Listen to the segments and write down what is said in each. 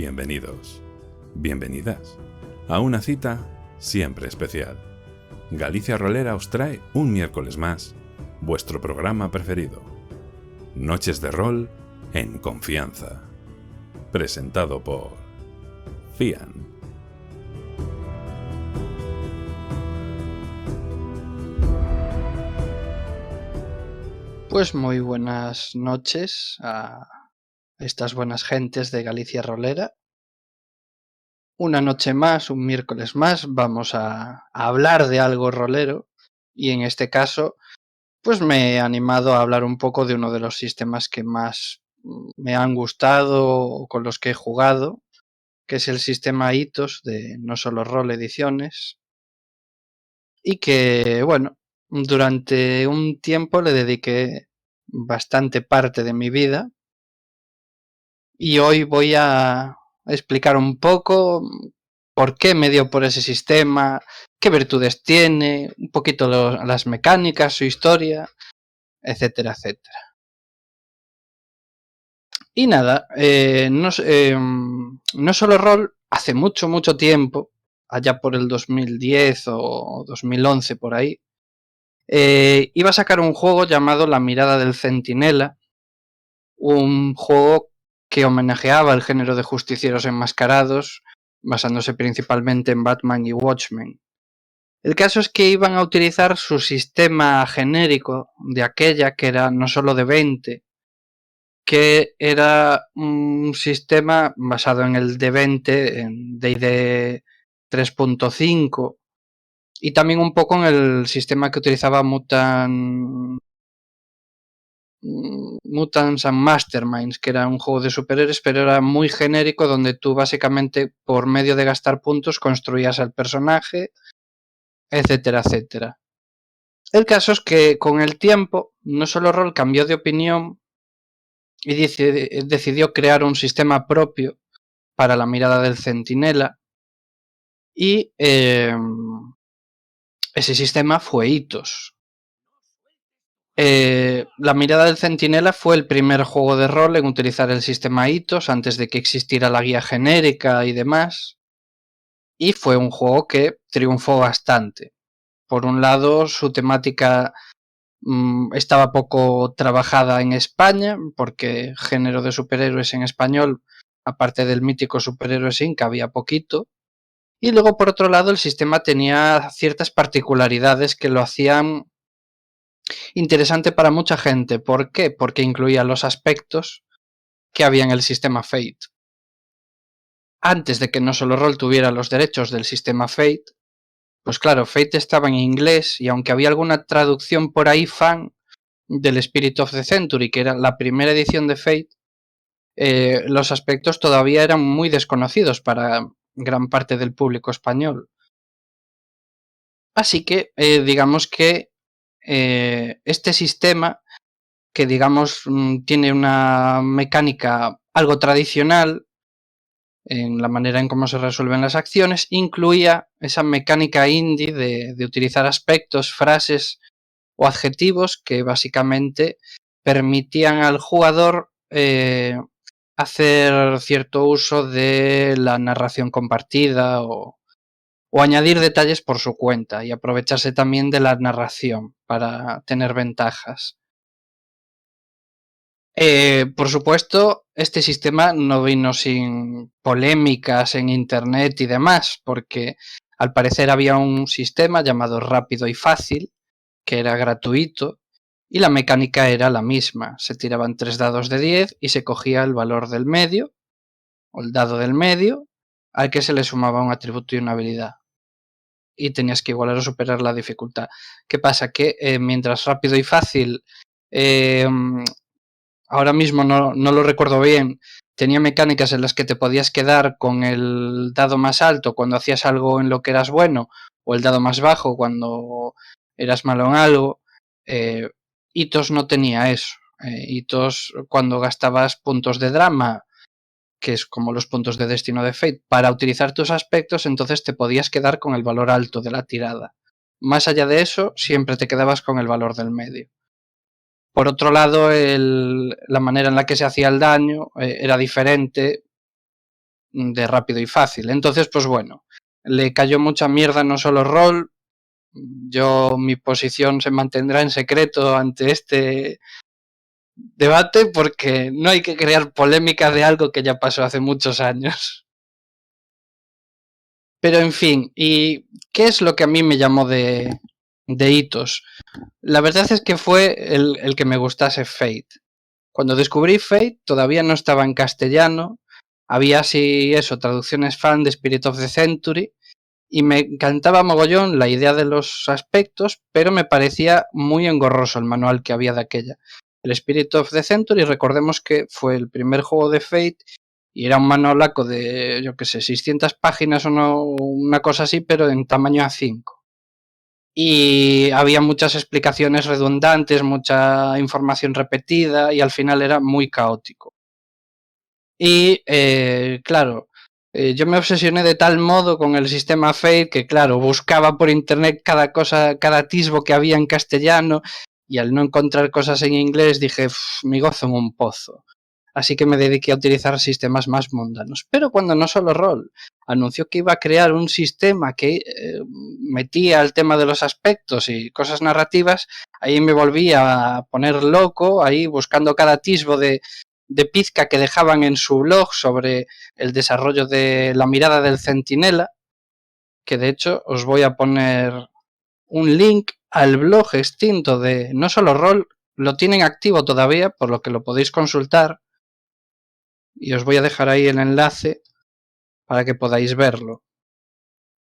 Bienvenidos, bienvenidas a una cita siempre especial. Galicia Rolera os trae un miércoles más vuestro programa preferido, Noches de Rol en Confianza, presentado por Fian. Pues muy buenas noches a estas buenas gentes de Galicia Rolera. Una noche más, un miércoles más, vamos a hablar de algo rolero y en este caso pues me he animado a hablar un poco de uno de los sistemas que más me han gustado o con los que he jugado, que es el sistema Hitos de No Solo Rol Ediciones, y que, bueno, durante un tiempo le dediqué bastante parte de mi vida. Y hoy voy a explicar un poco por qué me dio por ese sistema, qué virtudes tiene, un poquito las mecánicas, su historia, etcétera, etcétera. Y nada, no solo rol, hace mucho, mucho tiempo, allá por el 2010 o 2011 por ahí, iba a sacar un juego llamado La Mirada del Centinela, un juego que homenajeaba el género de justicieros enmascarados, basándose principalmente en Batman y Watchmen. El caso es que iban a utilizar su sistema genérico de aquella, que era no solo de 20, que era un sistema basado en el D20, en D&D 3.5, y también un poco en el sistema que utilizaba Mutants and Masterminds, que era un juego de superhéroes, pero era muy genérico, donde tú básicamente por medio de gastar puntos construías al personaje, etcétera, etcétera. El caso es que con el tiempo No Solo Rol cambió de opinión y decidió crear un sistema propio para La Mirada del Centinela, y ese sistema fue Hitos. La Mirada del Centinela fue el primer juego de rol en utilizar el sistema Hitos antes de que existiera la guía genérica y demás, y fue un juego que triunfó bastante. Por un lado, su temática estaba poco trabajada en España, porque género de superhéroes en español, aparte del mítico Superhéroes Inc., había poquito. Y luego, por otro lado, el sistema tenía ciertas particularidades que lo hacían interesante para mucha gente. ¿Por qué? Porque incluía los aspectos que había en el sistema Fate. Antes de que No Solo Rol tuviera los derechos del sistema Fate, pues claro, Fate estaba en inglés, y aunque había alguna traducción por ahí fan del Spirit of the Century, que era la primera edición de Fate, los aspectos todavía eran muy desconocidos para gran parte del público español. Así que digamos que este sistema, que digamos tiene una mecánica algo tradicional en la manera en cómo se resuelven las acciones, incluía esa mecánica indie de utilizar aspectos, frases o adjetivos que básicamente permitían al jugador hacer cierto uso de la narración compartida o añadir detalles por su cuenta, y aprovecharse también de la narración para tener ventajas. Por supuesto, este sistema no vino sin polémicas en internet y demás, porque al parecer había un sistema llamado Rápido y Fácil, que era gratuito, y la mecánica era la misma. Se tiraban 3 dados de 10 y se cogía el valor del medio, o el dado del medio, al que se le sumaba un atributo y una habilidad. Y tenías que igualar o superar la dificultad. ¿Qué pasa? Que mientras Rápido y Fácil, ahora mismo no lo recuerdo bien, tenía mecánicas en las que te podías quedar con el dado más alto cuando hacías algo en lo que eras bueno, o el dado más bajo cuando eras malo en algo. Hitos no tenía eso. Hitos, cuando gastabas puntos de drama, que es como los puntos de destino de Fate, para utilizar tus aspectos, entonces te podías quedar con el valor alto de la tirada. Más allá de eso, siempre te quedabas con el valor del medio. Por otro lado, la manera en la que se hacía el daño era diferente. de rápido y fácil. Entonces, pues bueno, le cayó mucha mierda no solo rol. Mi posición se mantendrá en secreto ante este debate porque no hay que crear polémica de algo que ya pasó hace muchos años. Pero en fin, ¿y qué es lo que a mí me llamó de hitos? La verdad es que fue el que me gustase Fate. Cuando descubrí Fate todavía no estaba en castellano, había así traducciones fan de Spirit of the Century, y me encantaba mogollón la idea de los aspectos, pero me parecía muy engorroso el manual que había de aquella. El Spirit of the Century, recordemos que fue el primer juego de Fate y era un manualaco de, yo qué sé, 600 páginas o no, una cosa así, pero en tamaño A5. Y había muchas explicaciones redundantes, mucha información repetida y al final era muy caótico. Y claro, yo me obsesioné de tal modo con el sistema Fate que, claro, buscaba por internet cada cosa, cada atisbo que había en castellano, y al no encontrar cosas en inglés dije, mi gozo en un pozo. Así que me dediqué a utilizar sistemas más mundanos. Pero cuando No Solo Roll anunció que iba a crear un sistema que metía el tema de los aspectos y cosas narrativas, ahí me volví a poner loco, ahí buscando cada atisbo de pizca que dejaban en su blog sobre el desarrollo de La Mirada del Centinela, que de hecho os voy a poner un link al blog extinto de No Solo Roll. Lo tienen activo todavía, por lo que lo podéis consultar, y os voy a dejar ahí el enlace para que podáis verlo.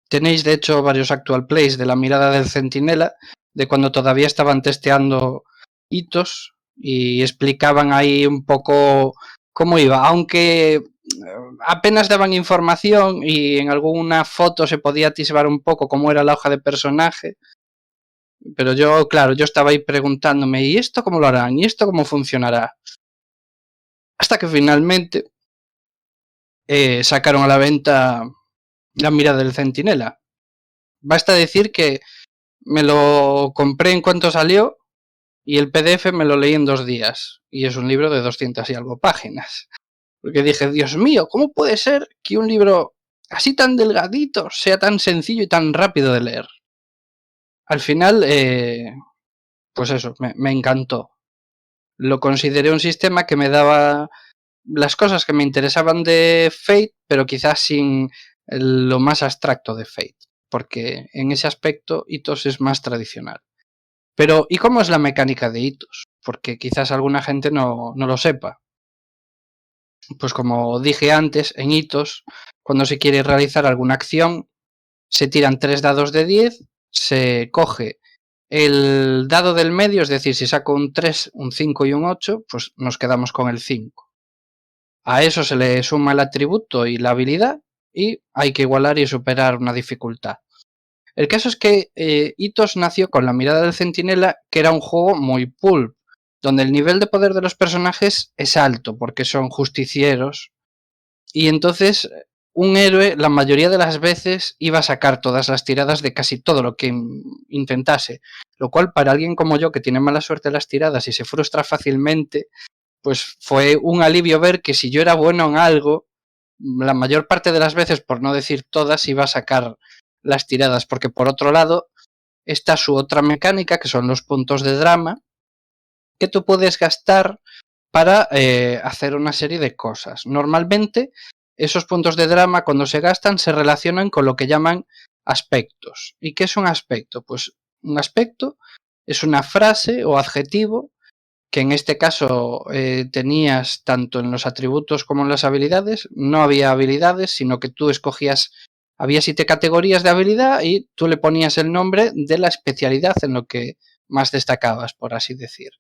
Tenéis de hecho varios actual plays de La Mirada del Centinela, de cuando todavía estaban testeando hitos y explicaban ahí un poco cómo iba, aunque apenas daban información y en alguna foto se podía atisbar un poco cómo era la hoja de personaje, pero yo, claro, yo estaba ahí preguntándome, ¿y esto cómo lo harán? ¿Y esto cómo funcionará? Hasta que finalmente sacaron a la venta La Mirada del Centinela. Basta decir que me lo compré en cuanto salió y el PDF me lo leí en 2 días. Y es un libro de 200 y algo páginas. Porque dije, Dios mío, ¿cómo puede ser que un libro así tan delgadito sea tan sencillo y tan rápido de leer? Al final, pues eso, me encantó. Lo consideré un sistema que me daba las cosas que me interesaban de Fate, pero quizás sin lo más abstracto de Fate, porque en ese aspecto Hitos es más tradicional. Pero, ¿y cómo es la mecánica de Hitos? Porque quizás alguna gente no lo sepa. Pues como dije antes, en Hitos, cuando se quiere realizar alguna acción, se tiran 3 dados de 10, se coge el dado del medio, es decir, si saco un 3, un 5 y un 8, pues nos quedamos con el 5. A eso se le suma el atributo y la habilidad y hay que igualar y superar una dificultad. El caso es que Hitos nació con La Mirada del Centinela, que era un juego muy pulp, donde el nivel de poder de los personajes es alto, porque son justicieros. Y entonces un héroe, la mayoría de las veces, iba a sacar todas las tiradas de casi todo lo que intentase. Lo cual, para alguien como yo, que tiene mala suerte en las tiradas y se frustra fácilmente, pues fue un alivio ver que si yo era bueno en algo, la mayor parte de las veces, por no decir todas, iba a sacar las tiradas, porque por otro lado está su otra mecánica, que son los puntos de drama, que tú puedes gastar para hacer una serie de cosas. Normalmente, esos puntos de drama, cuando se gastan, se relacionan con lo que llaman aspectos. ¿Y qué es un aspecto? Pues un aspecto es una frase o adjetivo que en este caso tenías tanto en los atributos como en las habilidades. No había habilidades, sino que tú escogías, había 7 categorías de habilidad y tú le ponías el nombre de la especialidad en lo que más destacabas, por así decir.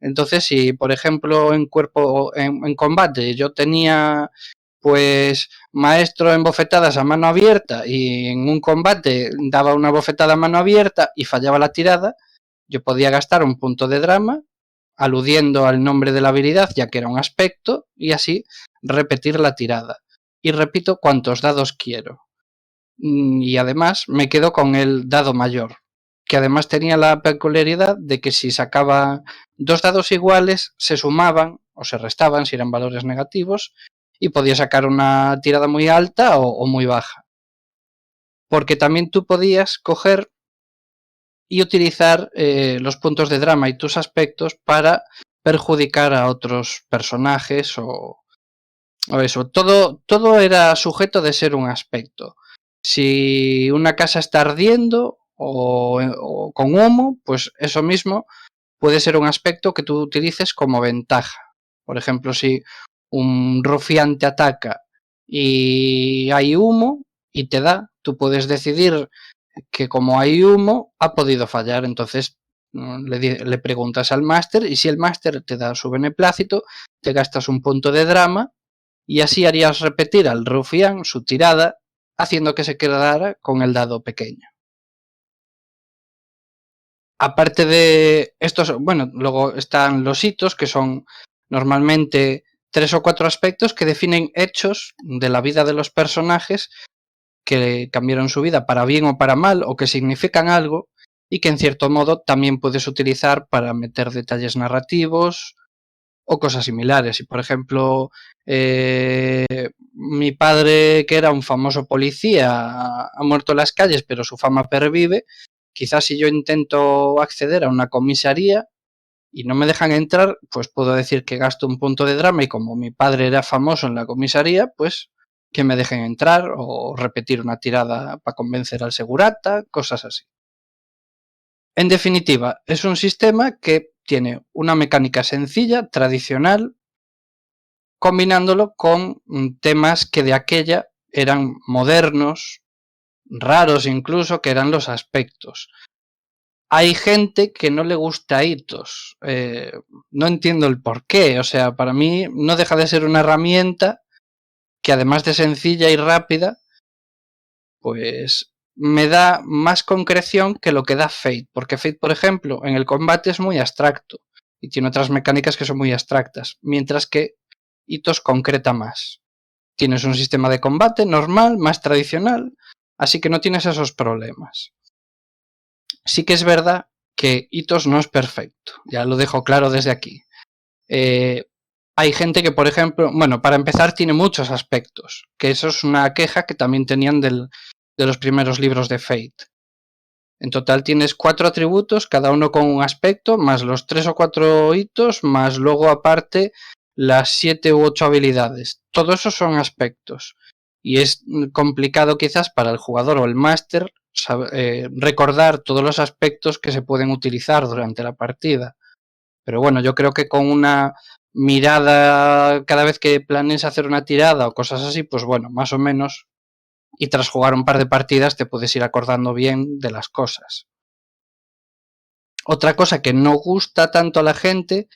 Entonces, si por ejemplo en combate yo tenía pues maestro en bofetadas a mano abierta y en un combate daba una bofetada a mano abierta y fallaba la tirada, yo podía gastar un punto de drama aludiendo al nombre de la habilidad, ya que era un aspecto, y así repetir la tirada. Y repito cuantos dados quiero. Y además me quedo con el dado mayor, que además tenía la peculiaridad de que si sacaba 2 dados iguales, se sumaban o se restaban si eran valores negativos, y podías sacar una tirada muy alta o muy baja. Porque también tú podías coger y utilizar los puntos de drama y tus aspectos para perjudicar a otros personajes o eso. Todo era sujeto de ser un aspecto. Si una casa está ardiendo o con humo, pues eso mismo puede ser un aspecto que tú utilices como ventaja. Por ejemplo, si un rufián te ataca y hay humo y te da, tú puedes decidir que como hay humo ha podido fallar. Entonces le preguntas al máster y si el máster te da su beneplácito, te gastas un punto de drama y así harías repetir al rufián su tirada, haciendo que se quedara con el dado pequeño. Aparte de estos, bueno, luego están los hitos, que son normalmente 3 o 4 aspectos que definen hechos de la vida de los personajes que cambiaron su vida para bien o para mal, o que significan algo, y que en cierto modo también puedes utilizar para meter detalles narrativos o cosas similares. Y por ejemplo, mi padre, que era un famoso policía, ha muerto en las calles, pero su fama pervive. Quizás si yo intento acceder a una comisaría y no me dejan entrar, pues puedo decir que gasto un punto de drama y como mi padre era famoso en la comisaría, pues que me dejen entrar o repetir una tirada para convencer al segurata, cosas así. En definitiva, es un sistema que tiene una mecánica sencilla, tradicional, combinándolo con temas que de aquella eran modernos, raros incluso, que eran los aspectos. Hay gente que no le gusta hitos, no entiendo el por qué, o sea, para mí no deja de ser una herramienta que además de sencilla y rápida, pues me da más concreción que lo que da Fate, porque Fate, por ejemplo, en el combate es muy abstracto y tiene otras mecánicas que son muy abstractas, mientras que hitos concreta más. Tienes un sistema de combate normal, más tradicional, así que no tienes esos problemas. Sí que es verdad que hitos no es perfecto, ya lo dejo claro desde aquí. Hay gente que, por ejemplo, bueno, para empezar tiene muchos aspectos, que eso es una queja que también tenían de los primeros libros de Fate. En total tienes 4 atributos, cada uno con un aspecto, más los 3 o 4 hitos, más luego aparte las 7 u 8 habilidades. Todo eso son aspectos. Y es complicado quizás para el jugador o el máster recordar todos los aspectos que se pueden utilizar durante la partida. Pero bueno, yo creo que con una mirada cada vez que planees hacer una tirada o cosas así, pues bueno, más o menos, y tras jugar un par de partidas te puedes ir acordando bien de las cosas. Otra cosa que no gusta tanto a la gente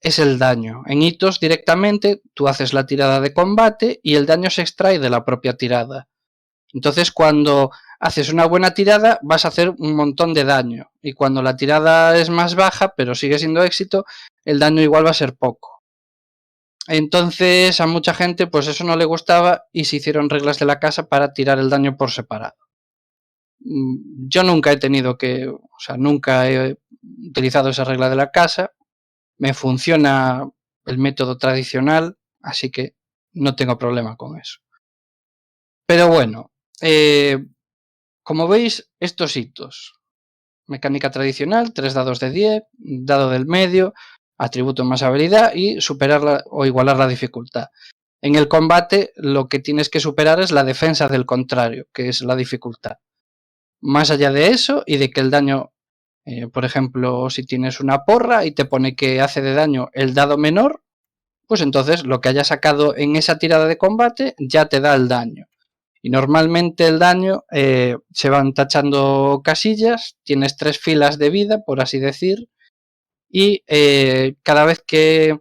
es el daño. En hitos directamente tú haces la tirada de combate y el daño se extrae de la propia tirada. Entonces cuando haces una buena tirada vas a hacer un montón de daño y cuando la tirada es más baja pero sigue siendo éxito, el daño igual va a ser poco. Entonces a mucha gente pues eso no le gustaba y se hicieron reglas de la casa para tirar el daño por separado. Yo nunca he tenido que, o sea, nunca he utilizado esa regla de la casa, me funciona el método tradicional, así que no tengo problema con eso. Pero bueno, como veis, estos hitos, mecánica tradicional, 3 dados de 10, dado del medio, atributo más habilidad y superar o igualar la dificultad. En el combate lo que tienes que superar es la defensa del contrario, que es la dificultad. Más allá de eso y de que el daño, por ejemplo, si tienes una porra y te pone que hace de daño el dado menor, pues entonces lo que hayas sacado en esa tirada de combate ya te da el daño. Y normalmente el daño se van tachando casillas, tienes 3 filas de vida, por así decir, y cada vez que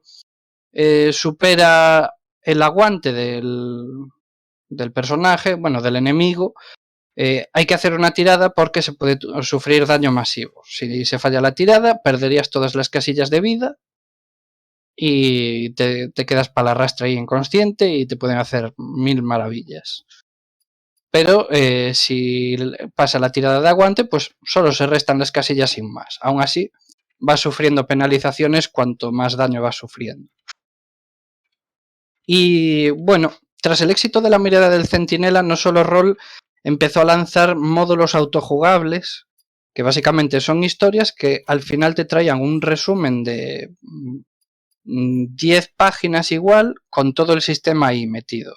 supera el aguante del personaje, bueno, del enemigo, hay que hacer una tirada porque se puede sufrir daño masivo. Si se falla la tirada, perderías todas las casillas de vida y te quedas para la rastra ahí inconsciente y te pueden hacer 1000 maravillas. Pero si pasa la tirada de aguante, pues solo se restan las casillas sin más. Aún así, vas sufriendo penalizaciones cuanto más daño vas sufriendo. Y bueno, tras el éxito de la mirada del Centinela, No Solo Roll empezó a lanzar módulos autojugables, que básicamente son historias que al final te traían un resumen de 10 páginas igual, con todo el sistema ahí metido.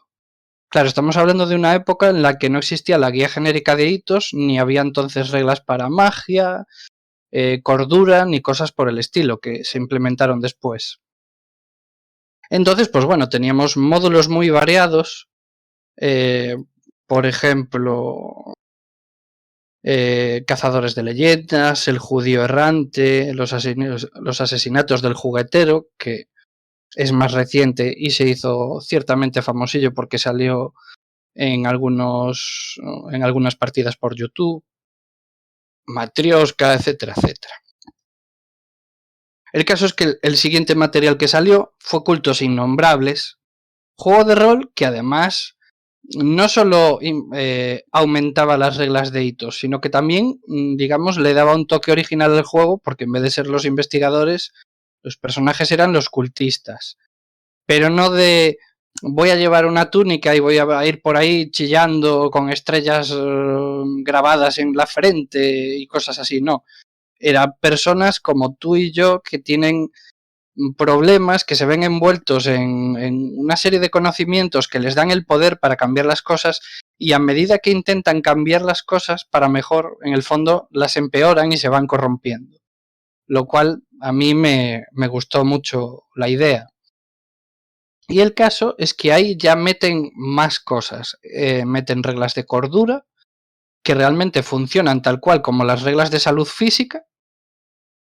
Claro, estamos hablando de una época en la que no existía la guía genérica de hitos, ni había entonces reglas para magia, cordura, ni cosas por el estilo, que se implementaron después. Entonces, pues bueno, teníamos módulos muy variados, por ejemplo, Cazadores de leyendas, El judío errante, los asesinatos del juguetero, que es más reciente y se hizo ciertamente famosillo porque salió en algunas partidas por YouTube, Matrioska, etcétera, etcétera. El caso es que el siguiente material que salió fue Cultos Innombrables, juego de rol que además no solo aumentaba las reglas de hitos, sino que también, digamos, le daba un toque original al juego, porque en vez de ser los investigadores, los personajes eran los cultistas. Pero no de voy a llevar una túnica y voy a ir por ahí chillando con estrellas grabadas en la frente y cosas así, no. Eran personas como tú y yo que tienen problemas, que se ven envueltos en una serie de conocimientos que les dan el poder para cambiar las cosas, y a medida que intentan cambiar las cosas para mejor, en el fondo las empeoran y se van corrompiendo. Lo cual a mí me gustó mucho la idea. Y el caso es que ahí ya meten más cosas. Meten reglas de cordura, que realmente funcionan tal cual como las reglas de salud física,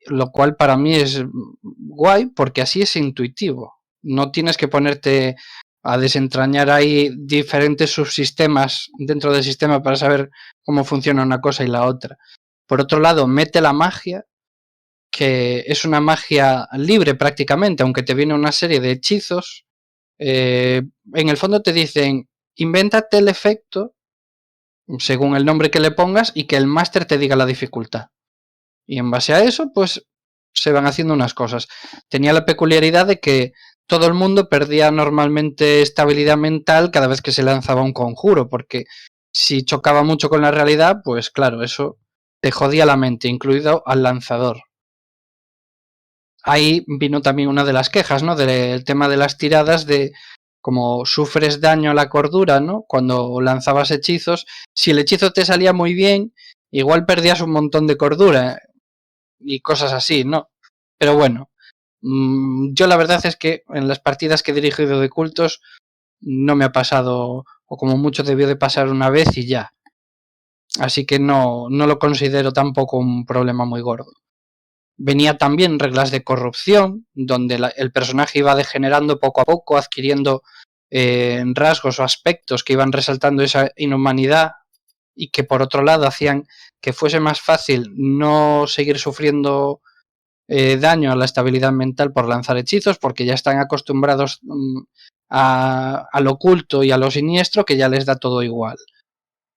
lo cual para mí es guay porque así es intuitivo. No tienes que ponerte a desentrañar ahí diferentes subsistemas dentro del sistema para saber cómo funciona una cosa y la otra. Por otro lado, mete la magia, que es una magia libre prácticamente, aunque te viene una serie de hechizos. En el fondo te dicen, invéntate el efecto según el nombre que le pongas y que el máster te diga la dificultad. Y en base a eso, pues se van haciendo unas cosas. Tenía la peculiaridad de que todo el mundo perdía normalmente estabilidad mental cada vez que se lanzaba un conjuro, porque si chocaba mucho con la realidad, pues claro, eso te jodía la mente, incluido al lanzador. Ahí vino también una de las quejas, ¿no? Del tema de las tiradas, de como sufres daño a la cordura, ¿no? Cuando lanzabas hechizos, si el hechizo te salía muy bien, igual perdías un montón de cordura y cosas así, ¿no? Pero bueno, yo la verdad es que en las partidas que he dirigido de cultos no me ha pasado, o como mucho debió de pasar una vez y ya. Así que no lo considero tampoco un problema muy gordo. Venía también reglas de corrupción, donde el personaje iba degenerando poco a poco, adquiriendo rasgos o aspectos que iban resaltando esa inhumanidad y que por otro lado hacían que fuese más fácil no seguir sufriendo daño a la estabilidad mental por lanzar hechizos, porque ya están acostumbrados al oculto y a lo siniestro, que ya les da todo igual.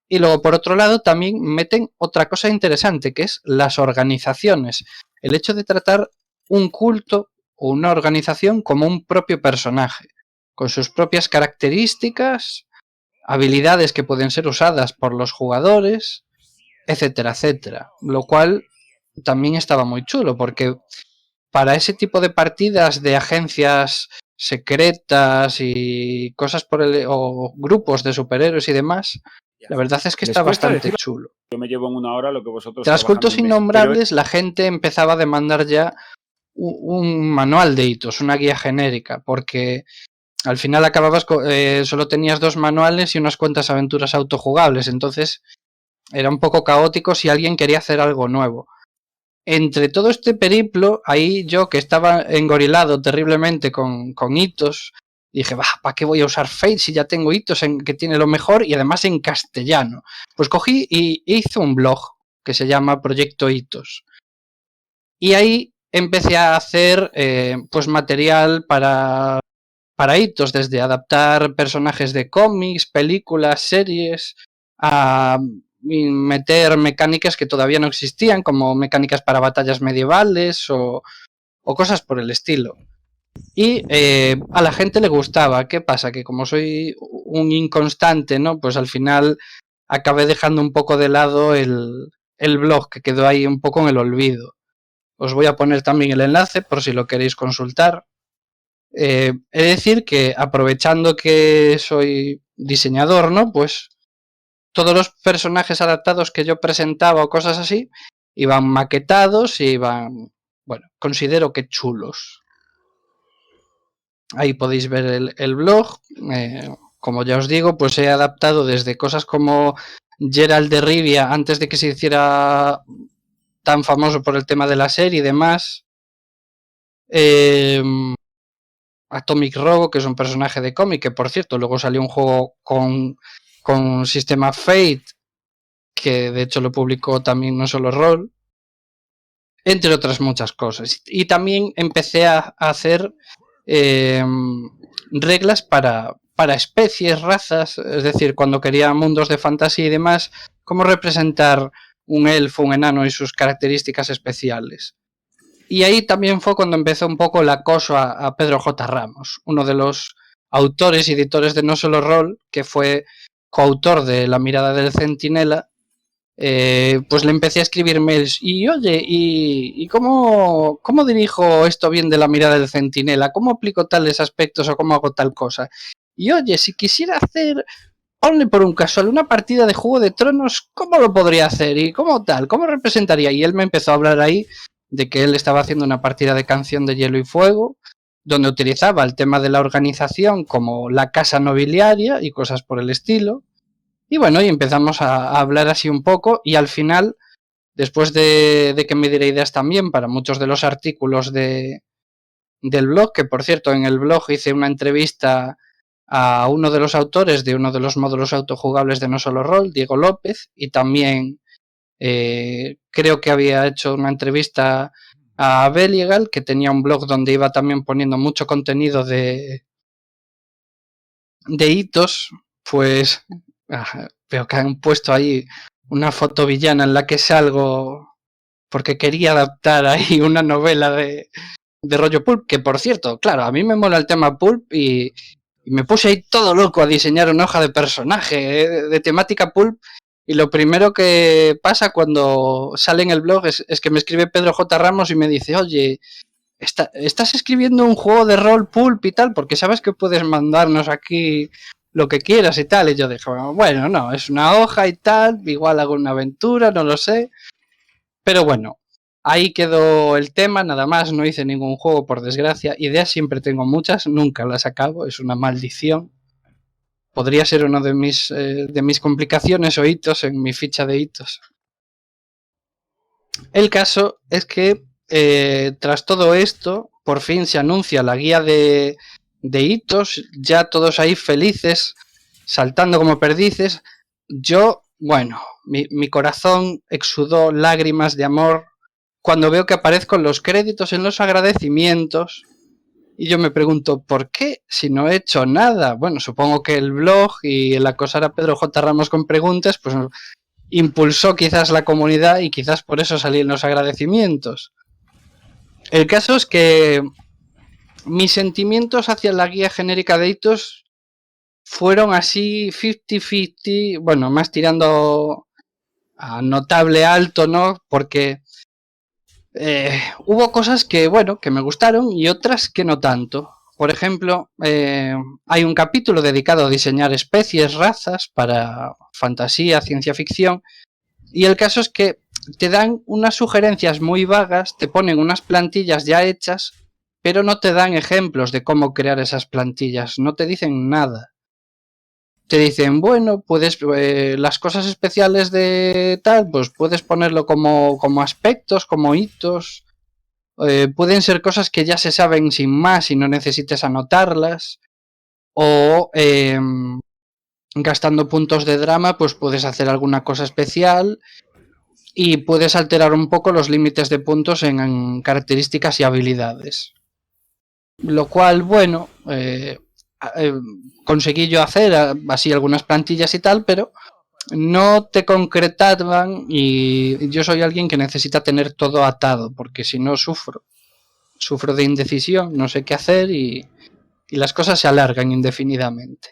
Y luego, por otro lado, también meten otra cosa interesante, que es las organizaciones. El hecho de tratar un culto o una organización como un propio personaje, con sus propias características, habilidades que pueden ser usadas por los jugadores, etcétera, etcétera. Lo cual también estaba muy chulo, porque para ese tipo de partidas de agencias secretas y cosas por o grupos de superhéroes y demás, la verdad es que está bastante chulo. Yo me llevo en una hora lo que vosotros. Tras Cultos Innombrables, la gente empezaba a demandar ya un manual de hitos, una guía genérica, porque al final acababas solo tenías 2 manuales y unas cuantas aventuras autojugables, entonces era un poco caótico si alguien quería hacer algo nuevo. Entre todo este periplo, ahí yo que estaba engorilado terriblemente con hitos, dije, ¿para qué voy a usar Fate si ya tengo hitos que tiene lo mejor y además en castellano? Pues cogí y hice un blog que se llama Proyecto Hitos. Y ahí empecé a hacer pues material para hitos, desde adaptar personajes de cómics, películas, series, a meter mecánicas que todavía no existían, como mecánicas para batallas medievales o cosas por el estilo. Y a la gente le gustaba. ¿Qué pasa? Que como soy un inconstante, ¿no? Pues al final acabé dejando un poco de lado el blog, que quedó ahí un poco en el olvido. Os voy a poner también el enlace por si lo queréis consultar. He de decir que aprovechando que soy diseñador, ¿no? Pues todos los personajes adaptados que yo presentaba o cosas así iban maquetados y iban, bueno, considero que chulos. Ahí podéis ver el blog. Como ya os digo, pues he adaptado desde cosas como Geralt de Rivia antes de que se hiciera tan famoso por el tema de la serie y demás. Atomic Robo, que es un personaje de cómic, que por cierto luego salió un juego con sistema Fate, que de hecho lo publicó también No Solo Roll, entre otras muchas cosas. Y también empecé a hacer reglas para especies, razas, es decir, cuando quería mundos de fantasía y demás, cómo representar un elfo, un enano y sus características especiales. Y ahí también fue cuando empezó un poco el acoso a Pedro J. Ramos, uno de los autores y editores de No Solo Roll, que fue coautor de La mirada del centinela. Pues le empecé a escribir mails y oye, ¿y cómo dirijo esto bien de La mirada del centinela? ¿Cómo aplico tales aspectos o cómo hago tal cosa? Y oye, si quisiera hacer, ponle por un casual una partida de Juego de Tronos, ¿cómo lo podría hacer? ¿Y cómo tal? ¿Cómo representaría? Y él me empezó a hablar ahí de que él estaba haciendo una partida de Canción de Hielo y Fuego, donde utilizaba el tema de la organización como la casa nobiliaria y cosas por el estilo. Y bueno, y empezamos a hablar así un poco y al final, después de que me diera ideas también para muchos de los artículos del blog, que por cierto en el blog hice una entrevista a uno de los autores de uno de los módulos autojugables de No Solo Roll, Diego López, y también creo que había hecho una entrevista a Belial, que tenía un blog donde iba también poniendo mucho contenido de hitos, pues veo que han puesto ahí una foto villana en la que salgo porque quería adaptar ahí una novela de rollo pulp, que por cierto, claro, a mí me mola el tema pulp y me puse ahí todo loco a diseñar una hoja de personaje de temática pulp, y lo primero que pasa cuando sale en el blog es que me escribe Pedro J. Ramos y me dice, oye, ¿estás escribiendo un juego de rol pulp y tal? Porque sabes que puedes mandarnos aquí lo que quieras y tal. Y yo dije, bueno, no, es una hoja y tal, igual hago una aventura, no lo sé. Pero bueno, ahí quedó el tema, nada más, no hice ningún juego, por desgracia. Ideas siempre tengo muchas, nunca las acabo, es una maldición. Podría ser uno de mis complicaciones o hitos en mi ficha de hitos. El caso es que tras todo esto, por fin se anuncia la guía de hitos, ya todos ahí felices, saltando como perdices. Yo, bueno, mi corazón exudó lágrimas de amor cuando veo que aparezco los créditos en los agradecimientos. Y yo me pregunto, ¿por qué? Si no he hecho nada. Bueno, supongo que el blog y el acosar a Pedro J. Ramos con preguntas, pues impulsó quizás la comunidad y quizás por eso salí en los agradecimientos. El caso es que mis sentimientos hacia la guía genérica de hitos fueron así 50-50, bueno, más tirando a notable alto, ¿no? Porque hubo cosas que, bueno, que me gustaron y otras que no tanto. Por ejemplo, hay un capítulo dedicado a diseñar especies, razas para fantasía, ciencia ficción, y el caso es que te dan unas sugerencias muy vagas, te ponen unas plantillas ya hechas, pero no te dan ejemplos de cómo crear esas plantillas, no te dicen nada. Te dicen, bueno, puedes las cosas especiales de tal, pues puedes ponerlo como aspectos, como hitos. Pueden ser cosas que ya se saben sin más y no necesites anotarlas. O gastando puntos de drama, pues puedes hacer alguna cosa especial y puedes alterar un poco los límites de puntos en características y habilidades. Lo cual, bueno, conseguí yo hacer así algunas plantillas y tal, pero no te concretaban y yo soy alguien que necesita tener todo atado, porque si no sufro. sufro de indecisión, no sé qué hacer y las cosas se alargan indefinidamente.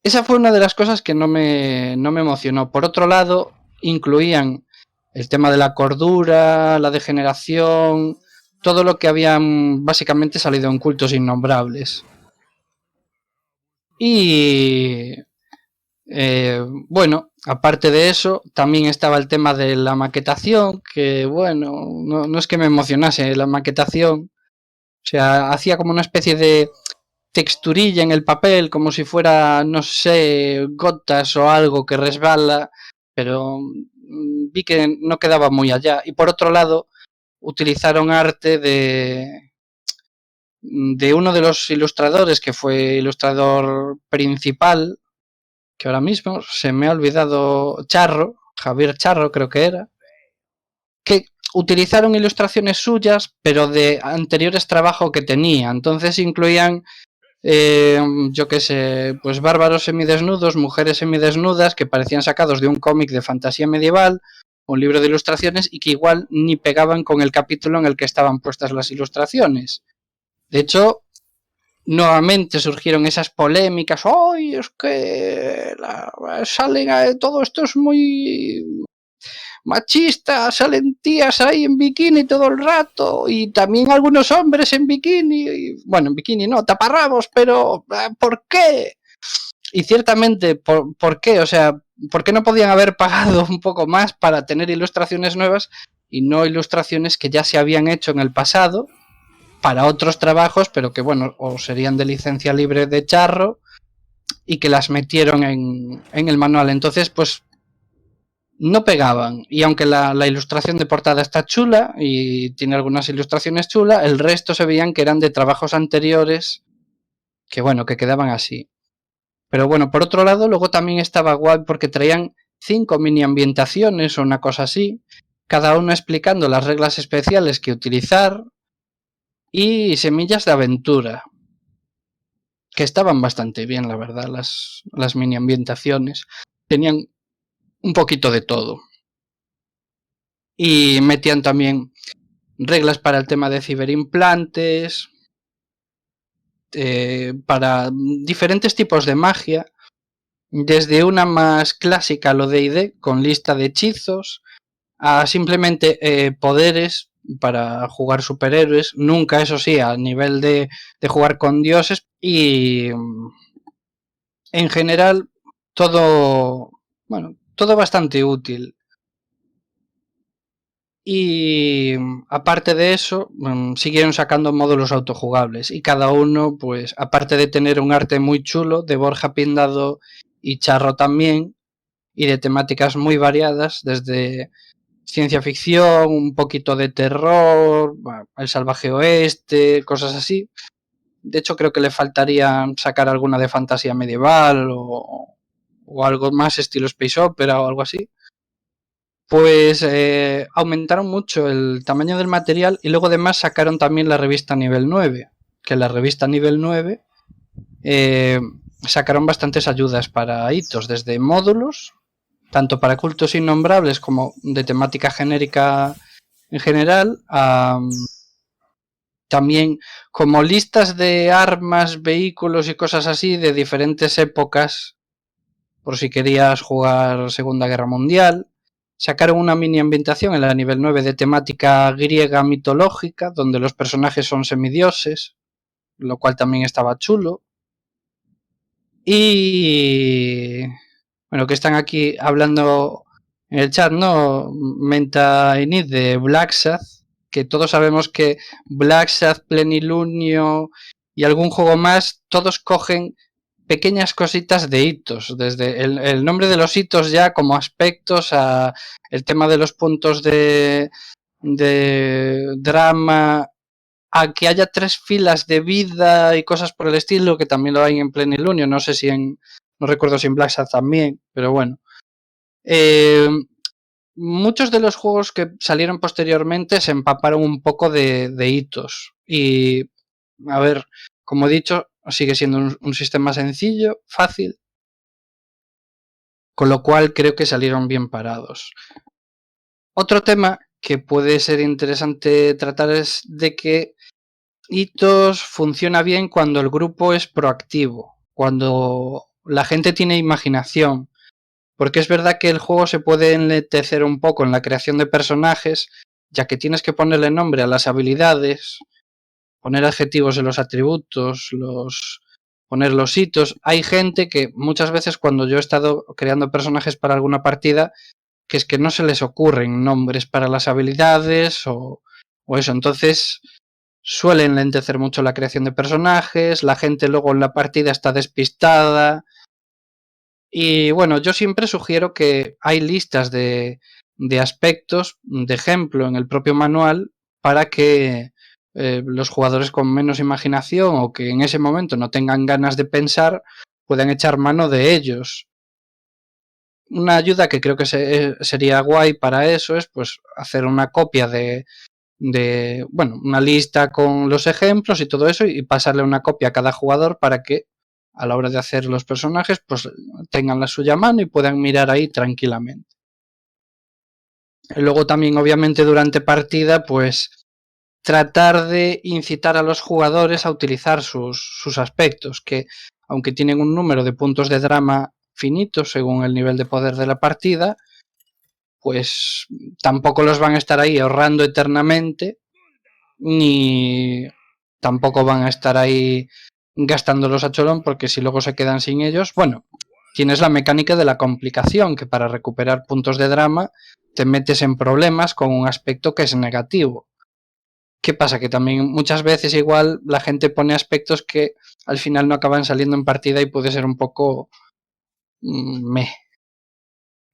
Esa fue una de las cosas que no me emocionó. Por otro lado, incluían el tema de la cordura, la degeneración, todo lo que habían básicamente salido en Cultos Innombrables. Y bueno, aparte de eso, también estaba el tema de la maquetación, que bueno, no es que me emocionase la maquetación. O sea, hacía como una especie de texturilla en el papel, como si fuera, no sé, gotas o algo que resbala, pero vi que no quedaba muy allá. Y por otro lado, utilizaron arte de uno de los ilustradores, que fue ilustrador principal, que ahora mismo se me ha olvidado, Javier Charro creo que era, que utilizaron ilustraciones suyas, pero de anteriores trabajos que tenía. Entonces incluían, yo qué sé, pues bárbaros semidesnudos, mujeres semidesnudas, que parecían sacados de un cómic de fantasía medieval, un libro de ilustraciones, y que igual ni pegaban con el capítulo en el que estaban puestas las ilustraciones. De hecho, nuevamente surgieron esas polémicas. ¡Ay, es que salen todo esto es muy machista! Salen tías ahí en bikini todo el rato y también algunos hombres en bikini. Y, bueno, en bikini no, taparrabos, pero ¿por qué? Y ciertamente, ¿por qué? O sea, ¿por qué no podían haber pagado un poco más para tener ilustraciones nuevas y no ilustraciones que ya se habían hecho en el pasado para otros trabajos, pero que bueno, o serían de licencia libre de Charro y que las metieron en el manual? Entonces, pues no pegaban. Y aunque la ilustración de portada está chula y tiene algunas ilustraciones chulas, el resto se veían que eran de trabajos anteriores que bueno, que quedaban así. Pero bueno, por otro lado, luego también estaba guay porque traían 5 mini ambientaciones o una cosa así, cada uno explicando las reglas especiales que utilizar y semillas de aventura, que estaban bastante bien, la verdad, las mini ambientaciones. Tenían un poquito de todo. Y metían también reglas para el tema de ciberimplantes, para diferentes tipos de magia, desde una más clásica, lo de D&D, con lista de hechizos, a simplemente poderes para jugar superhéroes, nunca, eso sí, a nivel de jugar con dioses. Y en general todo, bueno, todo bastante útil. Y aparte de eso, siguieron sacando módulos autojugables y cada uno, pues aparte de tener un arte muy chulo de Borja Pindado y Charro también, y de temáticas muy variadas, desde ciencia ficción, un poquito de terror, el salvaje oeste, cosas así. De hecho, creo que le faltaría sacar alguna de fantasía medieval o algo más estilo Space Opera o algo así. Pues aumentaron mucho el tamaño del material y luego además sacaron también la revista nivel 9, que la revista nivel 9 sacaron bastantes ayudas para hitos, desde módulos, tanto para cultos innombrables como de temática genérica en general, también como listas de armas, vehículos y cosas así de diferentes épocas, por si querías jugar Segunda Guerra Mundial. Sacaron una mini ambientación en la nivel 9 de temática griega mitológica, donde los personajes son semidioses, lo cual también estaba chulo. Y bueno, que están aquí hablando en el chat, ¿no? Menta Inid de Blacksad, que todos sabemos que Blacksad, Plenilunio y algún juego más, todos cogen pequeñas cositas de hitos, desde el nombre de los hitos ya como aspectos, a el tema de los puntos de drama, a que haya 3 filas de vida y cosas por el estilo, que también lo hay en Plenilunio, no sé si no recuerdo si en Blacksad también, pero bueno. Muchos de los juegos que salieron posteriormente se empaparon un poco de hitos y, a ver, como he dicho, sigue siendo un sistema sencillo, fácil, con lo cual creo que salieron bien parados. Otro tema que puede ser interesante tratar es de que Hitos funciona bien cuando el grupo es proactivo, cuando la gente tiene imaginación, porque es verdad que el juego se puede enlentecer un poco en la creación de personajes, ya que tienes que ponerle nombre a las habilidades, poner adjetivos en los atributos, poner los hitos. Hay gente que muchas veces cuando yo he estado creando personajes para alguna partida, que es que no se les ocurren nombres para las habilidades o eso. Entonces suelen lentecer mucho la creación de personajes, la gente luego en la partida está despistada. Y bueno, yo siempre sugiero que hay listas de aspectos, de ejemplo, en el propio manual para que los jugadores con menos imaginación o que en ese momento no tengan ganas de pensar puedan echar mano de ellos. Una ayuda que creo que sería guay para eso es pues hacer una copia bueno, una lista con los ejemplos y todo eso y pasarle una copia a cada jugador para que a la hora de hacer los personajes pues tengan la suya a mano y puedan mirar ahí tranquilamente. Y luego también obviamente durante partida pues tratar de incitar a los jugadores a utilizar sus aspectos, que aunque tienen un número de puntos de drama finitos según el nivel de poder de la partida, pues tampoco los van a estar ahí ahorrando eternamente, ni tampoco van a estar ahí gastándolos a cholón, porque si luego se quedan sin ellos, bueno, tienes la mecánica de la complicación, que para recuperar puntos de drama te metes en problemas con un aspecto que es negativo. ¿Qué pasa? Que también muchas veces igual la gente pone aspectos que al final no acaban saliendo en partida y puede ser un poco meh.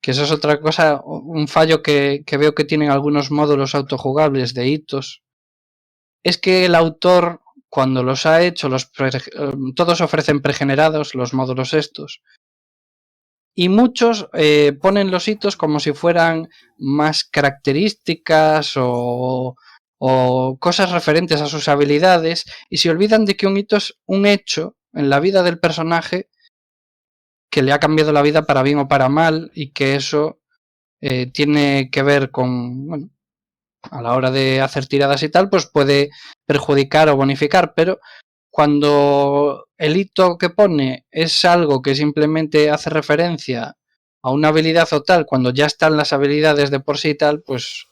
Que eso es otra cosa, un fallo que veo que tienen algunos módulos autojugables de hitos. Es que el autor, cuando los ha hecho, todos ofrecen pregenerados los módulos estos. Y muchos ponen los hitos como si fueran más características o cosas referentes a sus habilidades y se olvidan de que un hito es un hecho en la vida del personaje que le ha cambiado la vida para bien o para mal y que eso tiene que ver con, bueno, a la hora de hacer tiradas y tal, pues puede perjudicar o bonificar, pero cuando el hito que pone es algo que simplemente hace referencia a una habilidad o tal, cuando ya están las habilidades de por sí y tal, pues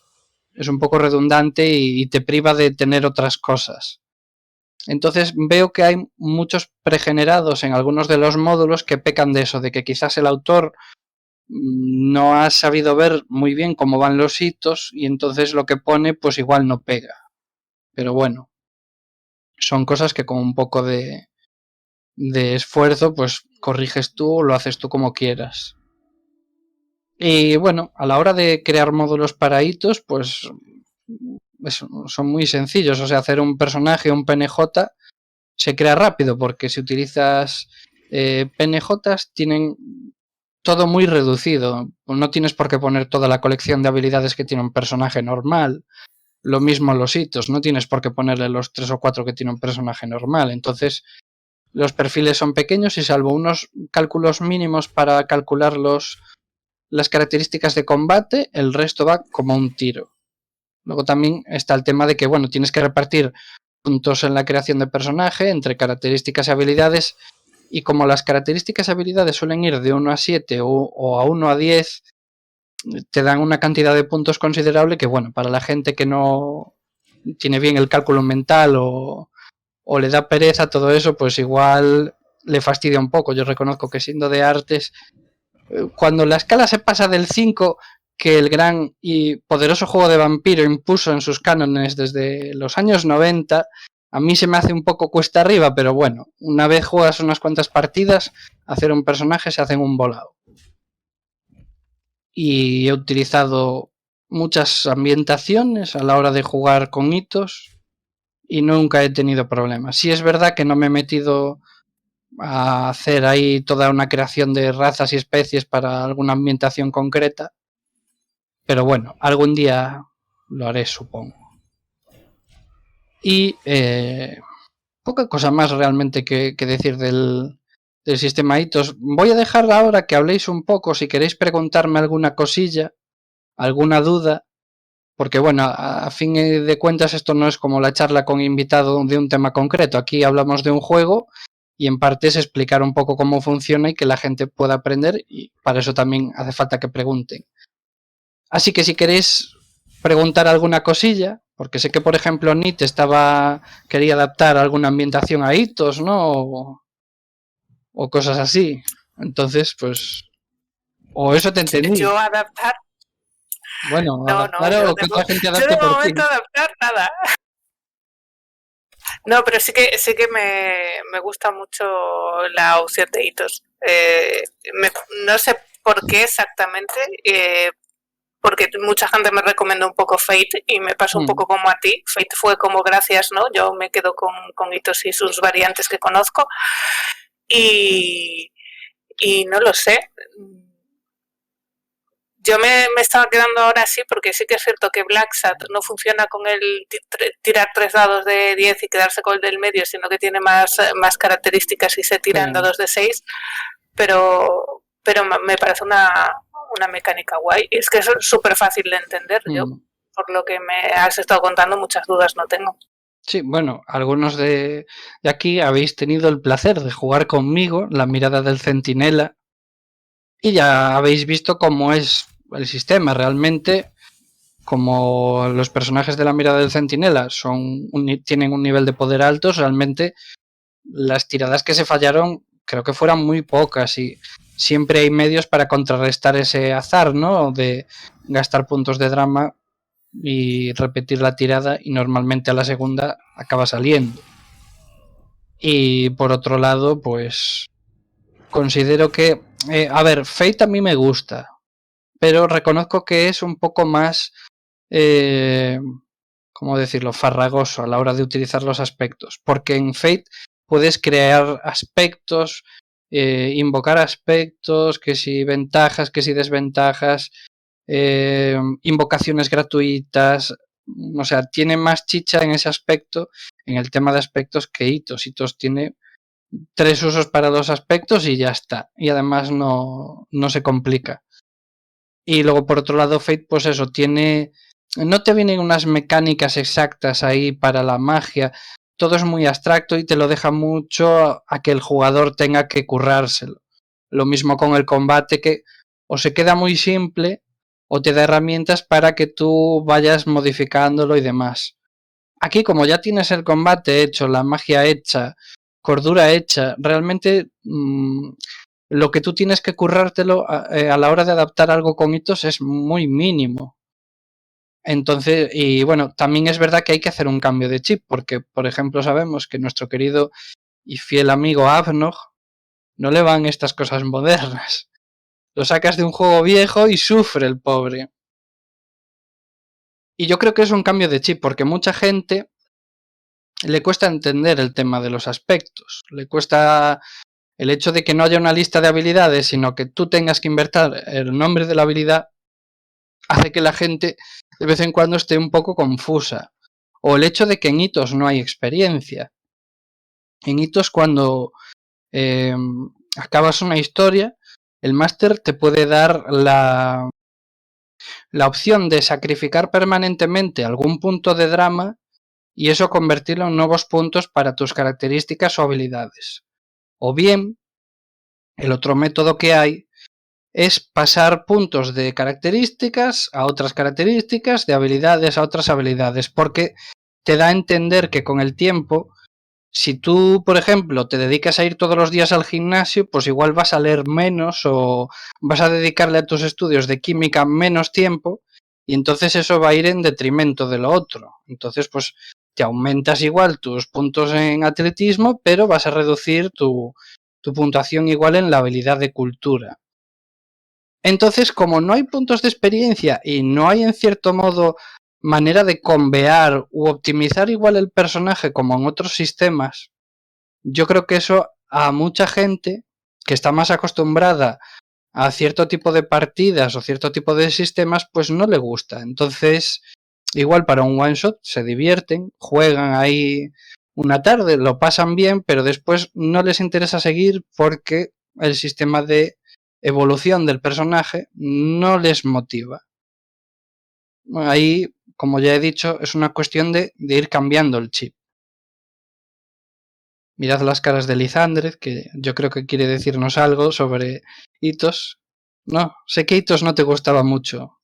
es un poco redundante y te priva de tener otras cosas. Entonces veo que hay muchos pregenerados en algunos de los módulos que pecan de eso, de que quizás el autor no ha sabido ver muy bien cómo van los hitos y entonces lo que pone pues igual no pega. Pero bueno, son cosas que con un poco de esfuerzo pues corriges tú o lo haces tú como quieras. Y bueno, a la hora de crear módulos para hitos pues son muy sencillos. O sea, hacer un personaje, un PNJ, se crea rápido porque si utilizas PNJs tienen todo muy reducido. No tienes por qué poner toda la colección de habilidades que tiene un personaje normal. Lo mismo los hitos, no tienes por qué ponerle los 3 o 4 que tiene un personaje normal. Entonces, los perfiles son pequeños y salvo unos cálculos mínimos para calcular las características de combate, el resto va como un tiro. Luego también está el tema de que, bueno, tienes que repartir puntos en la creación de personaje entre características y habilidades. Y como las características y habilidades suelen ir de 1 a 7 o a 1 a 10, te dan una cantidad de puntos considerable que, bueno, para la gente que no tiene bien el cálculo mental o le da pereza todo eso, pues igual le fastidia un poco. Yo reconozco que siendo de artes, cuando la escala se pasa del 5, que el gran y poderoso juego de vampiro impuso en sus cánones desde los años 90, a mí se me hace un poco cuesta arriba, pero bueno, una vez juegas unas cuantas partidas, hacer un personaje se hace en un volado. Y he utilizado muchas ambientaciones a la hora de jugar con hitos y nunca he tenido problemas. Sí es verdad que no me he metido a hacer ahí toda una creación de razas y especies para alguna ambientación concreta, pero bueno, algún día lo haré, supongo. Y poca cosa más realmente que decir del sistema hitos. Voy a dejar ahora que habléis un poco, si queréis preguntarme alguna cosilla, alguna duda, Porque bueno, a fin de cuentas esto no es como la charla con invitado de un tema concreto. Aquí hablamos de un juego y en parte es explicar un poco cómo funciona y que la gente pueda aprender, y para eso también hace falta que pregunten. Así que si queréis preguntar alguna cosilla, porque sé que por ejemplo Nit quería adaptar alguna ambientación a hitos, ¿no? O cosas así. Entonces, pues... O eso te entendí. Yo adaptar, Bueno, no, adaptar yo o que otra gente yo adapte de por ti. momento adaptar nada. No, pero sí que me gusta mucho la opción de hitos. No sé por qué exactamente, porque mucha gente me recomendó un poco Fate y me pasó un poco como a ti. Fate fue como gracias, ¿no? Yo me quedo con hitos y sus variantes que conozco y no lo sé. Yo me estaba quedando ahora así porque sí que es cierto que Blacksat no funciona con el tirar 3 dados de 10 y quedarse con el del medio, sino que tiene más características y se tira en dados de 6, pero me parece una mecánica guay. Y es que es súper fácil de entender. Yo, por lo que me has estado contando, muchas dudas no tengo. Sí, bueno, algunos de aquí habéis tenido el placer de jugar conmigo la mirada del centinela y ya habéis visto cómo es el sistema. Realmente, como los personajes de la mirada del centinela tienen un nivel de poder alto, realmente las tiradas que se fallaron creo que fueran muy pocas y siempre hay medios para contrarrestar ese azar, ¿no? De gastar puntos de drama y repetir la tirada y normalmente a la segunda acaba saliendo. Y por otro lado, pues considero que, a ver, Fate a mí me gusta, pero reconozco que es un poco más, ¿cómo decirlo?, farragoso a la hora de utilizar los aspectos, porque en Fate puedes crear aspectos, invocar aspectos, que si ventajas, que si desventajas, invocaciones gratuitas, o sea, tiene más chicha en ese aspecto, en el tema de aspectos, que Hitos. Hitos tiene 3 usos para 2 aspectos y ya está, y además no se complica. Y luego por otro lado Fate, pues eso, no te vienen unas mecánicas exactas ahí para la magia, todo es muy abstracto y te lo deja mucho a que el jugador tenga que currárselo. Lo mismo con el combate, que o se queda muy simple o te da herramientas para que tú vayas modificándolo y demás. Aquí, como ya tienes el combate hecho, la magia hecha, cordura hecha, realmente lo que tú tienes que currártelo a la hora de adaptar algo con hitos es muy mínimo. Entonces, y bueno, también es verdad que hay que hacer un cambio de chip, porque, por ejemplo, sabemos que nuestro querido y fiel amigo Avnog no le van estas cosas modernas. Lo sacas de un juego viejo y sufre el pobre. Y yo creo que es un cambio de chip, porque mucha gente le cuesta entender el tema de los aspectos. Le cuesta el hecho de que no haya una lista de habilidades, sino que tú tengas que invertir el nombre de la habilidad, hace que la gente de vez en cuando esté un poco confusa. O el hecho de que en hitos no hay experiencia. En hitos, cuando acabas una historia, el máster te puede dar la opción de sacrificar permanentemente algún punto de drama y eso convertirlo en nuevos puntos para tus características o habilidades. O bien, el otro método que hay es pasar puntos de características a otras características, de habilidades a otras habilidades, porque te da a entender que con el tiempo, si tú, por ejemplo, te dedicas a ir todos los días al gimnasio, pues igual vas a leer menos o vas a dedicarle a tus estudios de química menos tiempo y entonces eso va a ir en detrimento de lo otro. Entonces, pues te aumentas igual tus puntos en atletismo, pero vas a reducir tu puntuación igual en la habilidad de cultura. Entonces, como no hay puntos de experiencia y no hay en cierto modo manera de convear u optimizar igual el personaje como en otros sistemas, yo creo que eso a mucha gente que está más acostumbrada a cierto tipo de partidas o cierto tipo de sistemas, pues no le gusta. Entonces, igual para un one shot se divierten, juegan ahí una tarde, lo pasan bien, pero después no les interesa seguir porque el sistema de evolución del personaje no les motiva. Ahí como ya he dicho, es una cuestión de ir cambiando el chip. Mirad las caras de Lizandre, que yo creo que quiere decirnos algo sobre Itos. No, sé que Itos no te gustaba mucho.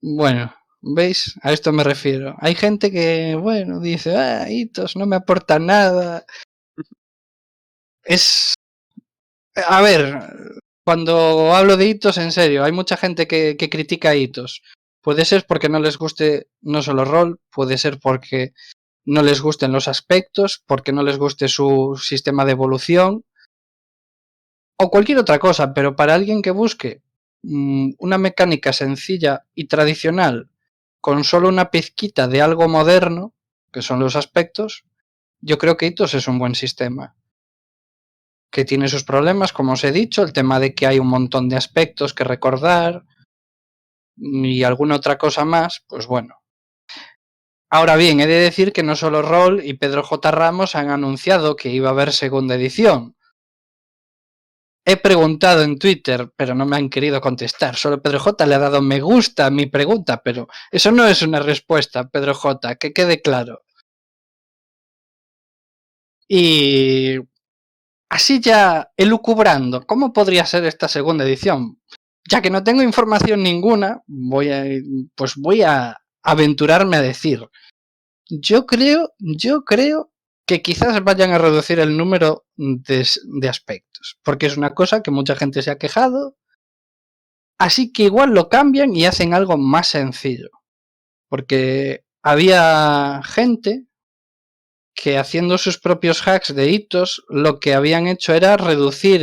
Bueno, ¿veis? A esto me refiero. Hay gente que, bueno, dice, Itos no me aporta nada. A ver, cuando hablo de Itos, en serio, hay mucha gente que critica a Itos. Puede ser porque no les guste no solo rol, puede ser porque no les gusten los aspectos, porque no les guste su sistema de evolución o cualquier otra cosa, pero para alguien que busque una mecánica sencilla y tradicional con solo una pizquita de algo moderno, que son los aspectos, yo creo que Itos es un buen sistema. Que tiene sus problemas, como os he dicho, el tema de que hay un montón de aspectos que recordar y alguna otra cosa más, pues bueno. Ahora bien, he de decir que no solo Roll y Pedro J. Ramos han anunciado que iba a haber segunda edición. He preguntado en Twitter, pero no me han querido contestar. Solo Pedro J. le ha dado me gusta a mi pregunta, pero eso no es una respuesta, Pedro J., que quede claro. Y así ya elucubrando, ¿cómo podría ser esta segunda edición? Ya que no tengo información ninguna, voy a aventurarme a decir. Yo creo que quizás vayan a reducir el número de aspectos, porque es una cosa que mucha gente se ha quejado, así que igual lo cambian y hacen algo más sencillo, porque había gente que haciendo sus propios hacks de hitos, lo que habían hecho era reducir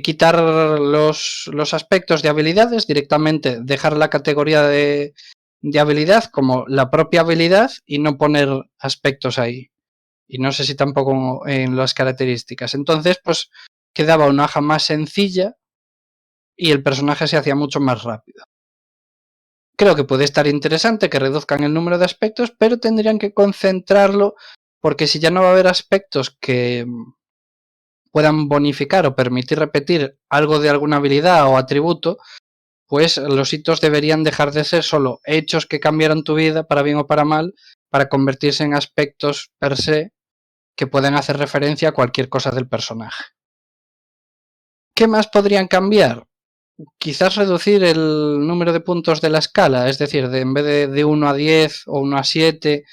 quitar los aspectos de habilidades, directamente dejar la categoría de habilidad como la propia habilidad y no poner aspectos ahí. Y no sé si tampoco en las características. Entonces, pues quedaba una hoja más sencilla y el personaje se hacía mucho más rápido. Creo que puede estar interesante que reduzcan el número de aspectos, pero tendrían que concentrarlo porque si ya no va a haber aspectos que puedan bonificar o permitir repetir algo de alguna habilidad o atributo, pues los hitos deberían dejar de ser solo hechos que cambiaron tu vida para bien o para mal, para convertirse en aspectos per se que pueden hacer referencia a cualquier cosa del personaje. ¿Qué más podrían cambiar? Quizás reducir el número de puntos de la escala, es decir, en vez de 1 a 10 o 1 a 7,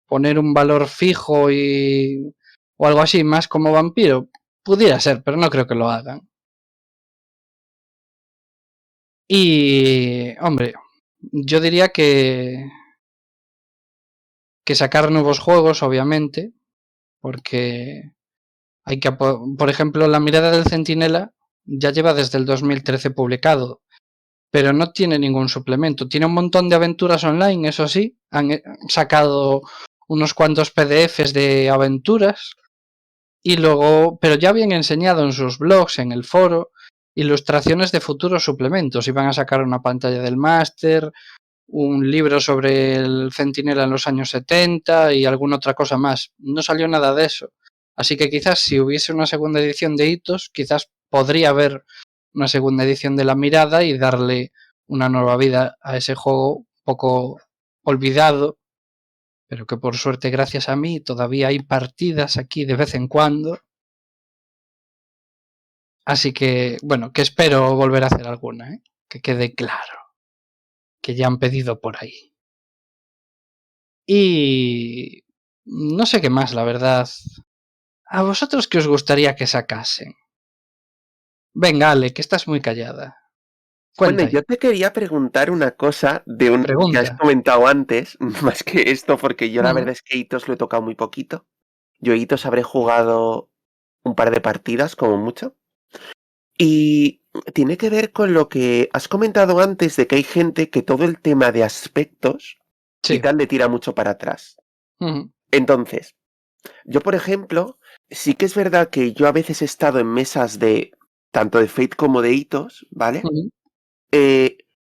poner un valor fijo o algo así, más como vampiro. Pudiera ser, pero no creo que lo hagan. Y, hombre, yo diría que sacar nuevos juegos, obviamente, porque hay que, por ejemplo, La mirada del centinela ya lleva desde el 2013 publicado, pero no tiene ningún suplemento. Tiene un montón de aventuras online, eso sí, han sacado unos cuantos PDFs de aventuras y luego, pero ya habían enseñado en sus blogs, en el foro, ilustraciones de futuros suplementos. Iban a sacar una pantalla del máster, un libro sobre el centinela en los años 70 y alguna otra cosa más. No salió nada de eso. Así que quizás si hubiese una segunda edición de hitos, quizás podría haber una segunda edición de La mirada y darle una nueva vida a ese juego poco olvidado, pero que por suerte gracias a mí todavía hay partidas aquí de vez en cuando. Así que, bueno, que espero volver a hacer alguna, que quede claro, que ya han pedido por ahí. Y no sé qué más, la verdad. ¿A vosotros qué os gustaría que sacasen? Venga, Ale, que estás muy callada. Cuenta Bueno, ahí. yo te quería preguntar una cosa de un que has Pregunta. comentado antes, más que esto, porque yo la Mm. verdad es que Hitos lo he tocado muy poquito. Yo Hitos habré jugado un par de partidas, como mucho. Y tiene que ver con lo que has comentado antes de que hay gente que todo el tema de aspectos y Sí. tal le tira mucho para atrás. Mm. Entonces, yo, por ejemplo, sí que es verdad que yo a veces he estado en mesas de tanto de Fate como de Hitos, ¿vale? Mm.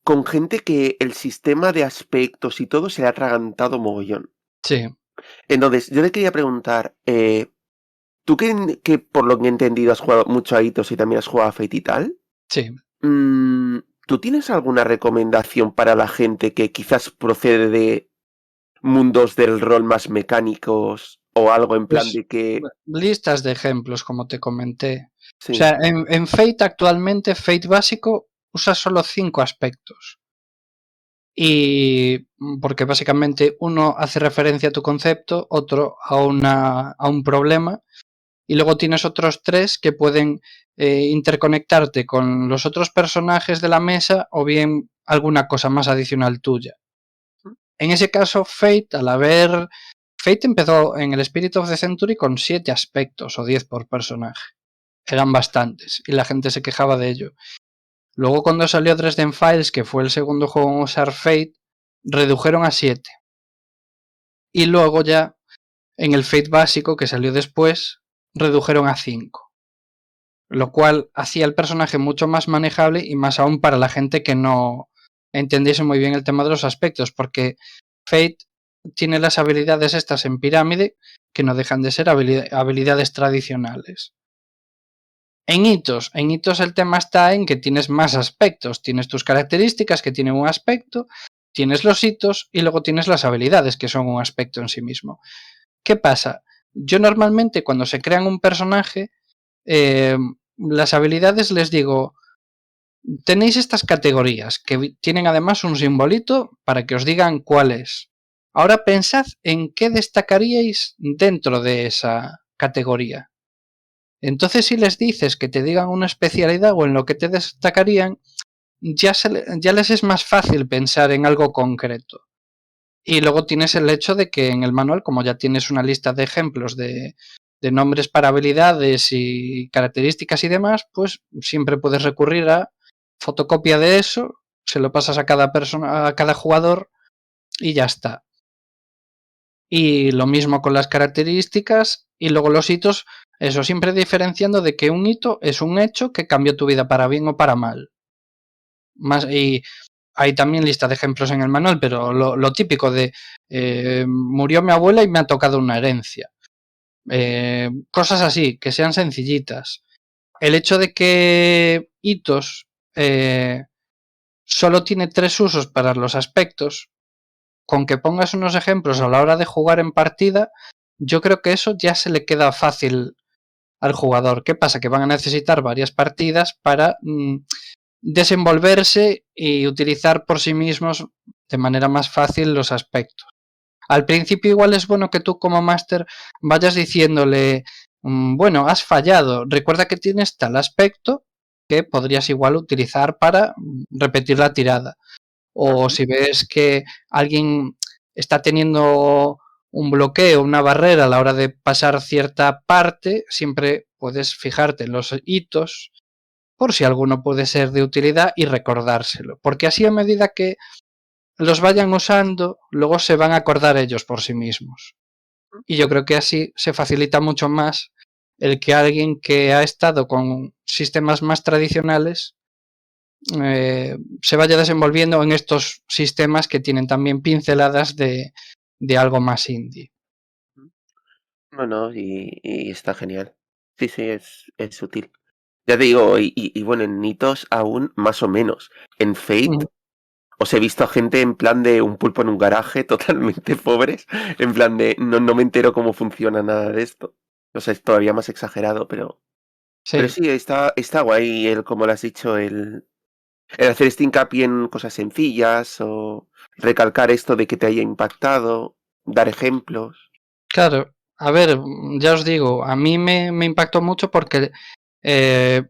Con gente que el sistema de aspectos y todo se le ha atragantado mogollón. Sí. Entonces, yo le quería preguntar, tú que por lo que he entendido has jugado mucho a Hitos y también has jugado a Fate y tal, Sí. ¿Tú tienes alguna recomendación para la gente que quizás procede de mundos del rol más mecánicos o algo en plan Pues, de que... listas de ejemplos, como te comenté. Sí, O sea, en Fate actualmente, Fate básico usa solo 5 aspectos. Y porque básicamente uno hace referencia a tu concepto, otro a un problema, y luego tienes otros 3 que pueden interconectarte con los otros personajes de la mesa o bien alguna cosa más adicional tuya. En ese caso, Fate empezó en el Spirit of the Century con 7 aspectos o 10 por personaje. Eran bastantes y la gente se quejaba de ello. Luego cuando salió Dresden Files, que fue el segundo juego en usar Fate, redujeron a 7. Y luego ya en el Fate básico, que salió después, redujeron a 5. Lo cual hacía el personaje mucho más manejable y más aún para la gente que no entendiese muy bien el tema de los aspectos, porque Fate tiene las habilidades estas en pirámide que no dejan de ser habilidades tradicionales. En hitos el tema está en que tienes más aspectos, tienes tus características que tienen un aspecto, tienes los hitos y luego tienes las habilidades que son un aspecto en sí mismo. ¿Qué pasa? Yo normalmente cuando se crean un personaje, las habilidades les digo, tenéis estas categorías que tienen además un simbolito para que os digan cuál es. Ahora pensad en qué destacaríais dentro de esa categoría. Entonces, si les dices que te digan una especialidad o en lo que te destacarían, ya les es más fácil pensar en algo concreto. Y luego tienes el hecho de que en el manual, como ya tienes una lista de ejemplos de nombres para habilidades y características y demás, pues siempre puedes recurrir a fotocopia de eso, se lo pasas a cada persona, a cada jugador y ya está. Y lo mismo con las características y luego los hitos, eso siempre diferenciando de que un hito es un hecho que cambió tu vida para bien o para mal. Y hay también lista de ejemplos en el manual, pero lo típico de murió mi abuela y me ha tocado una herencia. Cosas así, que sean sencillitas. El hecho de que hitos solo tiene 3 usos para los aspectos, con que pongas unos ejemplos a la hora de jugar en partida, yo creo que eso ya se le queda fácil al jugador. ¿Qué pasa? Que van a necesitar varias partidas para desenvolverse y utilizar por sí mismos de manera más fácil los aspectos. Al principio igual es bueno que tú como máster vayas diciéndole, bueno, has fallado, recuerda que tienes tal aspecto que podrías igual utilizar para repetir la tirada. O si ves que alguien está teniendo un bloqueo, una barrera a la hora de pasar cierta parte, siempre puedes fijarte en los hitos por si alguno puede ser de utilidad y recordárselo. Porque así a medida que los vayan usando, luego se van a acordar ellos por sí mismos. Y yo creo que así se facilita mucho más el que alguien que ha estado con sistemas más tradicionales se vaya desenvolviendo en estos sistemas que tienen también pinceladas de algo más indie. Bueno, y está genial. Sí, es útil. Ya te digo, y bueno, en Nitos aún más o menos. En Fate os he visto a gente en plan de un pulpo en un garaje, totalmente pobres, en plan de no me entero cómo funciona nada de esto. O sea, es todavía más exagerado, pero sí, está guay el, como lo has dicho, el hacer este hincapié en cosas sencillas o recalcar esto de que te haya impactado, dar ejemplos. Claro, a ver, ya os digo, a mí me impactó mucho porque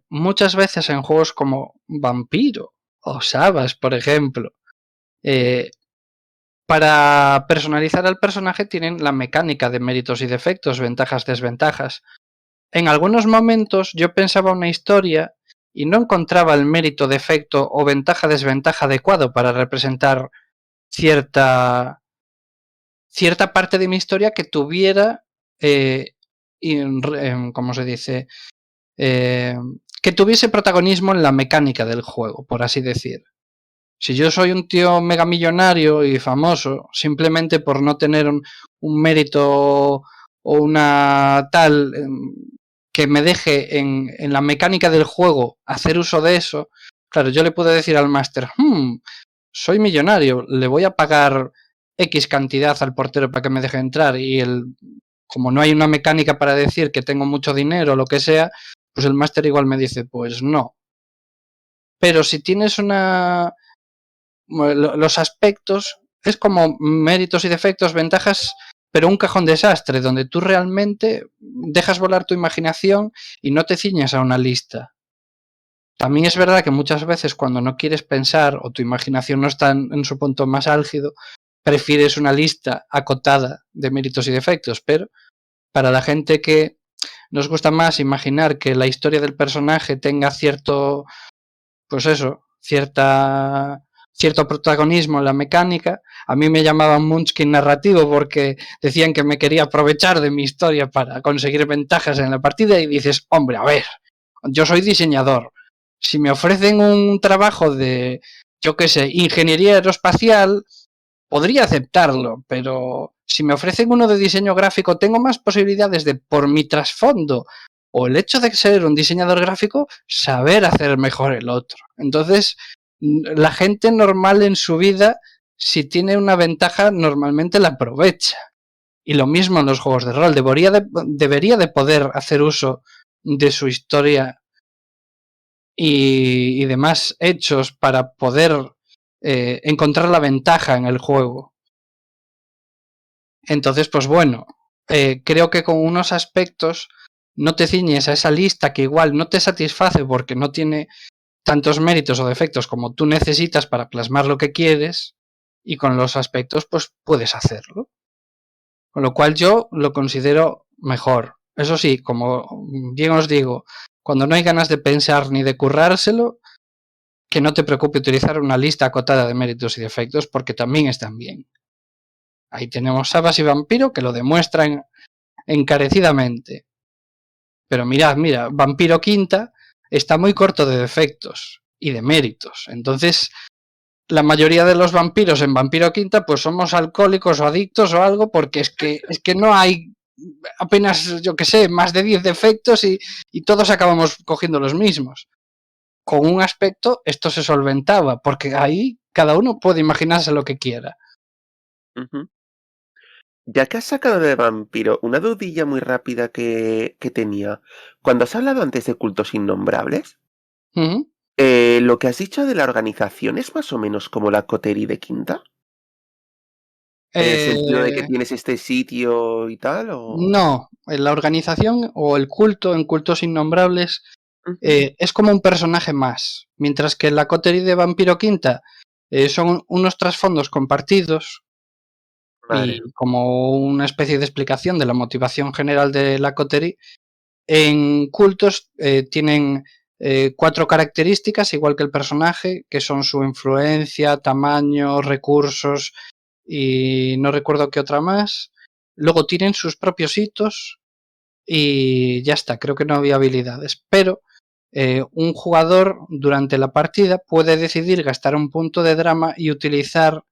muchas veces en juegos como Vampiro o Sabas, por ejemplo, para personalizar al personaje tienen la mecánica de méritos y defectos, ventajas, desventajas. En algunos momentos yo pensaba una historia y no encontraba el mérito, defecto o ventaja, desventaja adecuado para representar cierta parte de mi historia que tuviera, ¿cómo se dice? Que tuviese protagonismo en la mecánica del juego, por así decir. Si yo soy un tío megamillonario y famoso, simplemente por no tener un mérito o una tal que me deje en la mecánica del juego hacer uso de eso, Claro, yo le puedo decir al máster, soy millonario, le voy a pagar X cantidad al portero para que me deje entrar y como no hay una mecánica para decir que tengo mucho dinero o lo que sea, pues el máster igual me dice, pues no. Pero si tienes los aspectos, es como méritos y defectos, ventajas, pero un cajón desastre, donde tú realmente dejas volar tu imaginación y no te ciñes a una lista. También es verdad que muchas veces cuando no quieres pensar o tu imaginación no está en su punto más álgido, prefieres una lista acotada de méritos y defectos, pero para la gente que nos gusta más imaginar que la historia del personaje tenga cierto, pues eso, cierto protagonismo en la mecánica, a mí me llamaban Munchkin narrativo porque decían que me quería aprovechar de mi historia para conseguir ventajas en la partida y dices, hombre, a ver, yo soy diseñador. Si me ofrecen un trabajo de, yo qué sé, ingeniería aeroespacial, podría aceptarlo, pero si me ofrecen uno de diseño gráfico, tengo más posibilidades de, por mi trasfondo o el hecho de ser un diseñador gráfico, saber hacer mejor el otro. Entonces, la gente normal en su vida, si tiene una ventaja, normalmente la aprovecha. Y lo mismo en los juegos de rol. Debería de poder hacer uso de su historia y demás hechos para poder encontrar la ventaja en el juego. Entonces, pues bueno, creo que con unos aspectos no te ciñes a esa lista que igual no te satisface porque no tiene tantos méritos o defectos como tú necesitas para plasmar lo que quieres, y con los aspectos pues puedes hacerlo. Con lo cual yo lo considero mejor. Eso sí, como bien os digo, cuando no hay ganas de pensar ni de currárselo, que no te preocupe utilizar una lista acotada de méritos y defectos porque también están bien. Ahí tenemos Sabas y Vampiro que lo demuestran encarecidamente. Pero mirad, Vampiro Quinta está muy corto de defectos y de méritos. Entonces, la mayoría de los vampiros en Vampiro Quinta pues somos alcohólicos o adictos o algo porque es que no hay apenas, yo que sé, más de 10 defectos y todos acabamos cogiendo los mismos. Con un aspecto esto se solventaba porque ahí cada uno puede imaginarse lo que quiera. Ujú. Ya que has sacado de vampiro, una dudilla muy rápida que tenía. Cuando has hablado antes de cultos innombrables, Uh-huh. lo que has dicho de la organización es más o menos como la Coterie de Quinta. ¿En el sentido de que tienes este sitio y tal? ¿O? No, en la organización o el culto, en cultos innombrables, Ujú. es como un personaje más. Mientras que en la Coterie de Vampiro Quinta son unos trasfondos compartidos. Vale. Y como una especie de explicación de la motivación general de la coterie, en cultos tienen 4 características, igual que el personaje, que son su influencia, tamaño, recursos y no recuerdo qué otra más. Luego tienen sus propios hitos y ya está, creo que no había habilidades. Pero un jugador durante la partida puede decidir gastar un punto de drama y utilizar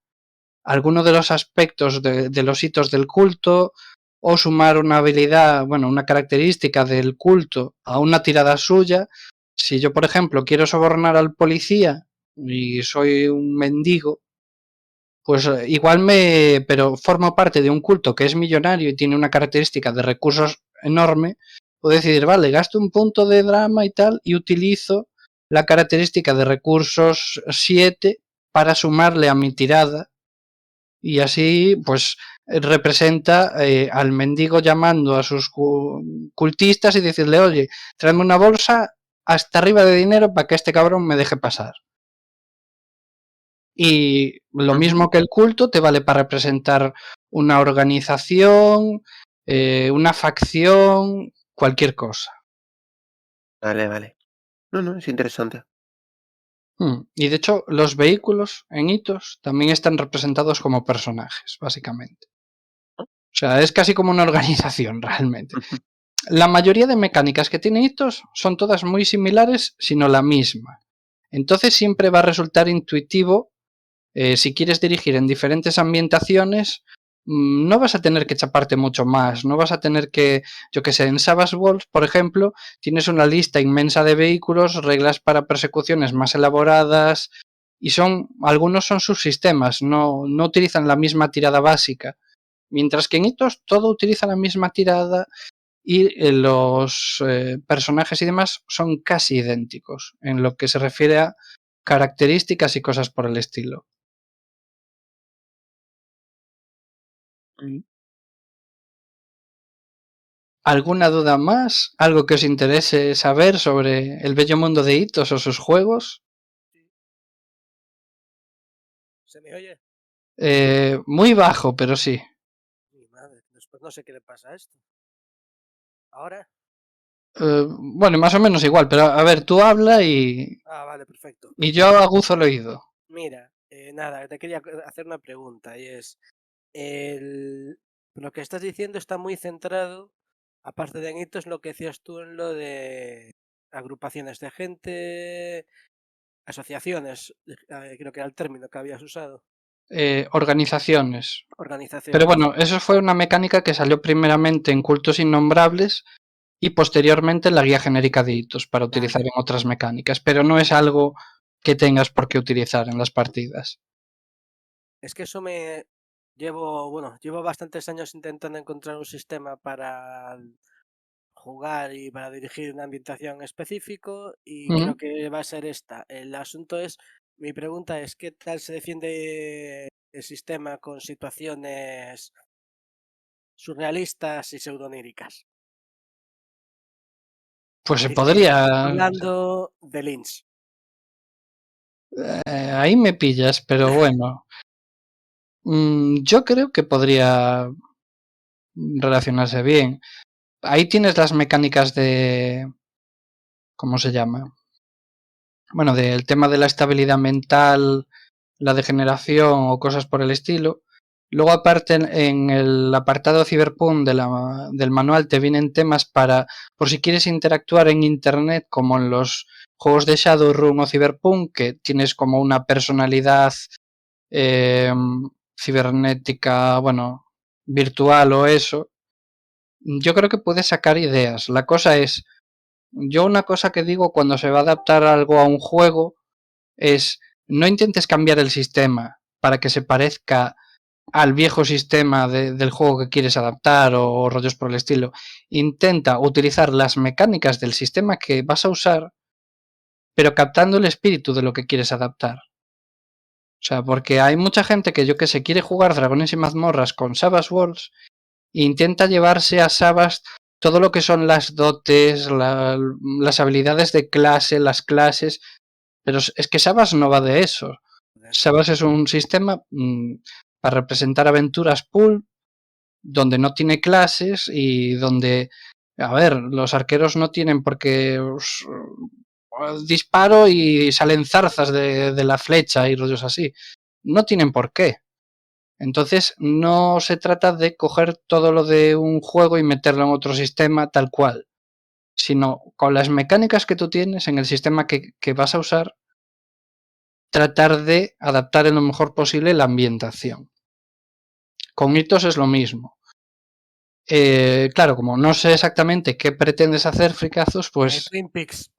alguno de los aspectos de los hitos del culto o sumar una habilidad, bueno, una característica del culto a una tirada suya. Si yo, por ejemplo, quiero sobornar al policía y soy un mendigo, pues igual pero formo parte de un culto que es millonario y tiene una característica de recursos enorme, puedo decidir, vale, gasto un punto de drama y tal y utilizo la característica de recursos 7 para sumarle a mi tirada. Y así, pues, representa al mendigo llamando a sus cultistas y decirle, oye, tráeme una bolsa hasta arriba de dinero para que este cabrón me deje pasar. Y lo mismo que el culto te vale para representar una organización, una facción, cualquier cosa. Vale. No, es interesante. Y de hecho, los vehículos en hitos también están representados como personajes, básicamente. O sea, es casi como una organización realmente. La mayoría de mecánicas que tiene hitos son todas muy similares, sino la misma. Entonces siempre va a resultar intuitivo si quieres dirigir en diferentes ambientaciones no vas a tener que chaparte mucho más, no vas a tener que, yo que sé, en Savage Worlds, por ejemplo, tienes una lista inmensa de vehículos, reglas para persecuciones más elaboradas y algunos son subsistemas, no utilizan la misma tirada básica, mientras que en Hitos todo utiliza la misma tirada y los personajes y demás son casi idénticos en lo que se refiere a características y cosas por el estilo. ¿Alguna duda más? ¿Algo que os interese saber sobre el bello mundo de Hitos o sus juegos? ¿Se me oye? Muy bajo, pero sí. Mi madre, después no sé qué le pasa a esto. ¿Ahora? Bueno, más o menos igual, pero a ver, tú habla Ah, vale, perfecto. y yo aguzo el oído. Mira, nada, te quería hacer una pregunta y es, lo que estás diciendo está muy centrado, aparte de en hitos, lo que decías tú en lo de agrupaciones de gente, asociaciones, creo que era el término que habías usado, Organizaciones. Pero organizaciones. bueno, eso fue una mecánica que salió primeramente en Cultos Innombrables y posteriormente en la guía genérica de hitos para utilizar Vale. en otras mecánicas, pero no es algo que tengas por qué utilizar en las partidas. Es que eso llevo bastantes años intentando encontrar un sistema para jugar y para dirigir una ambientación específico y creo que va a ser esta. El asunto es, mi pregunta es, ¿qué tal se defiende el sistema con situaciones surrealistas y pseudoníricas? Pues se Y podría... hablando de Lynch. ahí me pillas, pero bueno. Yo creo que podría relacionarse bien. Ahí tienes las mecánicas de... ¿Cómo se llama? Bueno, del tema de la estabilidad mental, la degeneración o cosas por el estilo. Luego, aparte, en el apartado Cyberpunk del manual te vienen temas para, por si quieres interactuar en Internet, como en los juegos de Shadowrun o Cyberpunk, que tienes como una personalidad cibernética, bueno, virtual o eso. Yo creo que puedes sacar ideas. La cosa es, yo una cosa que digo cuando se va a adaptar algo a un juego es, no intentes cambiar el sistema para que se parezca al viejo sistema del juego que quieres adaptar o rollos por el estilo. Intenta utilizar las mecánicas del sistema que vas a usar, pero captando el espíritu de lo que quieres adaptar. O sea, porque hay mucha gente que yo que se quiere jugar Dragones y Mazmorras con Savage Worlds e intenta llevarse a Savage todo lo que son las dotes, las habilidades de clase, las clases, pero es que Savage no va de eso. Savage es un sistema para representar aventuras pool donde no tiene clases y donde, a ver, los arqueros no tienen por qué disparo y salen zarzas de la flecha y rollos así. No tienen por qué. Entonces no se trata de coger todo lo de un juego y meterlo en otro sistema tal cual, sino con las mecánicas que tú tienes en el sistema que vas a usar, tratar de adaptar en lo mejor posible la ambientación. Con hitos es lo mismo. Claro, como no sé exactamente qué pretendes hacer, fricazos, pues Twin Peaks.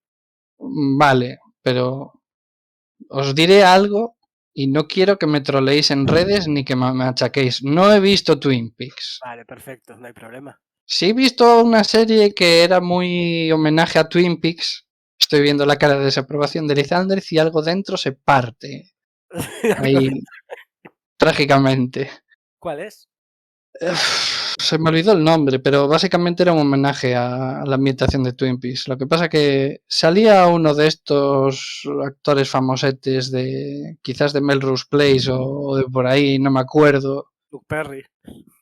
vale, pero os diré algo y no quiero que me troleéis en redes ni que me machaquéis. No he visto Twin Peaks. Vale, perfecto, no hay problema. Sí he visto una serie que era muy homenaje a Twin Peaks. Estoy viendo la cara de desaprobación de Lisanders y algo dentro se parte. Ahí, trágicamente. ¿Cuál es? Se me olvidó el nombre, pero básicamente era un homenaje a la ambientación de Twin Peaks. Lo que pasa que salía uno de estos actores famosetes de quizás de Melrose Place o de por ahí, no me acuerdo. Luke Perry.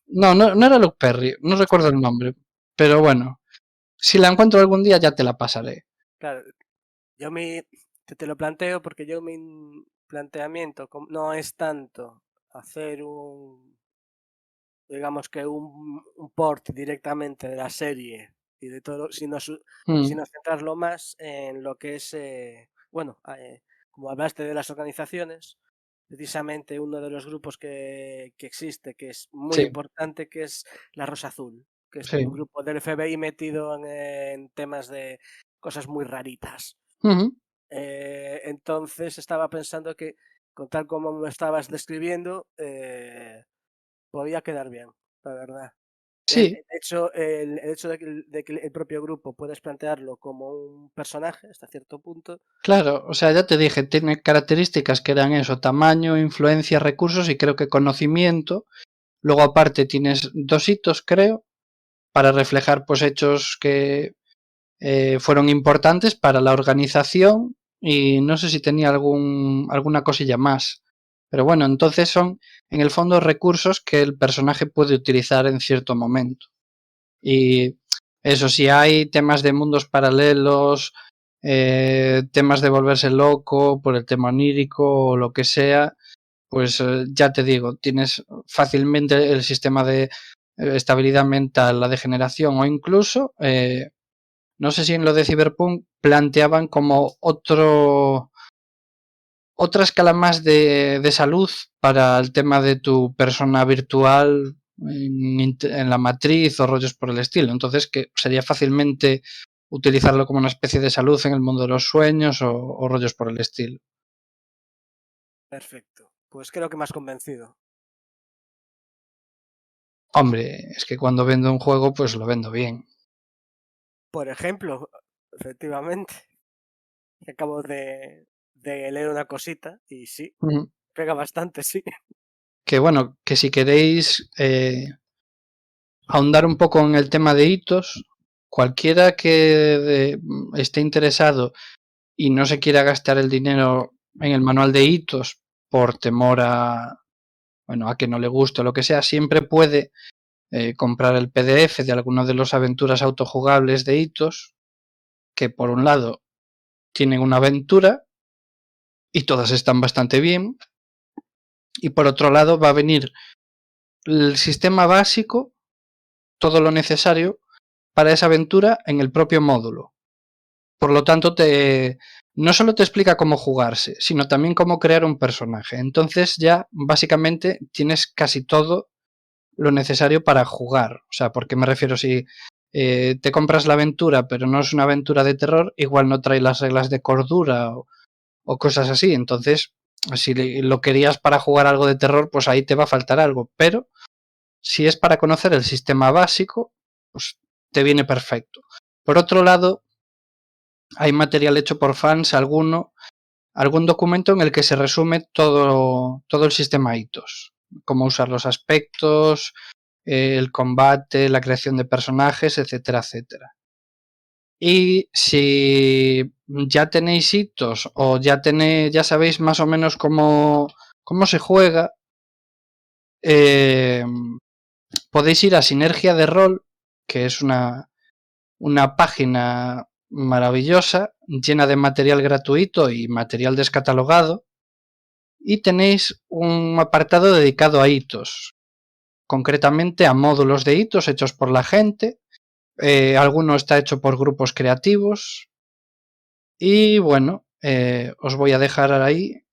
No era Luke Perry, no recuerdo el nombre. Pero bueno, si la encuentro algún día ya te la pasaré. Claro, te lo planteo porque mi planteamiento no es tanto hacer digamos que un port directamente de la serie y de todo, sino centrarlo más en lo que es, bueno, como hablaste de las organizaciones, precisamente uno de los grupos que existe, que es muy Sí, importante, que es la Rosa Azul, que es sí. un grupo del FBI metido en temas de cosas muy raritas. Ujú. Entonces estaba pensando que, con tal como me estabas describiendo, podía quedar bien, la verdad. Sí, El hecho de que el propio grupo puedes plantearlo como un personaje hasta cierto punto. claro, o sea, ya te dije, tiene características que eran eso, tamaño, influencia, recursos y creo que conocimiento. Luego aparte tienes 2 hitos, creo, para reflejar pues hechos que fueron importantes para la organización y no sé si tenía alguna cosilla más. Pero bueno, entonces son en el fondo recursos que el personaje puede utilizar en cierto momento. Y eso, si hay temas de mundos paralelos, temas de volverse loco por el tema onírico o lo que sea, pues ya te digo, tienes fácilmente el sistema de estabilidad mental, la degeneración o incluso, no sé si en lo de Cyberpunk planteaban como otra escala más de salud para el tema de tu persona virtual en la matriz o rollos por el estilo. Entonces, que sería fácilmente utilizarlo como una especie de salud en el mundo de los sueños o rollos por el estilo. Perfecto. Pues creo que me has convencido. Hombre, es que cuando vendo un juego, pues lo vendo bien. Por ejemplo, efectivamente, acabo de leer una cosita y sí, Mm. pega bastante, sí. Que bueno, que si queréis ahondar un poco en el tema de hitos, cualquiera que esté interesado y no se quiera gastar el dinero en el manual de hitos por temor bueno, a que no le guste o lo que sea, siempre puede comprar el PDF de alguna de las aventuras autojugables de hitos, que por un lado tienen una aventura y todas están bastante bien, y por otro lado va a venir el sistema básico, todo lo necesario para esa aventura en el propio módulo. Por lo tanto, no solo te explica cómo jugarse, sino también cómo crear un personaje. Entonces ya básicamente tienes casi todo lo necesario para jugar. O sea, ¿por qué me refiero? Si te compras la aventura, pero no es una aventura de terror, igual no trae las reglas de cordura o cosas así. Entonces, si lo querías para jugar algo de terror, pues ahí te va a faltar algo. Pero si es para conocer el sistema básico, pues te viene perfecto. Por otro lado, hay material hecho por fans, algún documento en el que se resume todo el sistema hitos, cómo usar los aspectos, el combate, la creación de personajes, etcétera, etcétera. Y si ya tenéis hitos o ya sabéis más o menos cómo se juega, eh, podéis ir a Sinergia de Rol, que es una página maravillosa, llena de material gratuito y material descatalogado, y tenéis un apartado dedicado a hitos, concretamente a módulos de hitos hechos por la gente, alguno está hecho por grupos creativos, y bueno, os voy a dejar ahí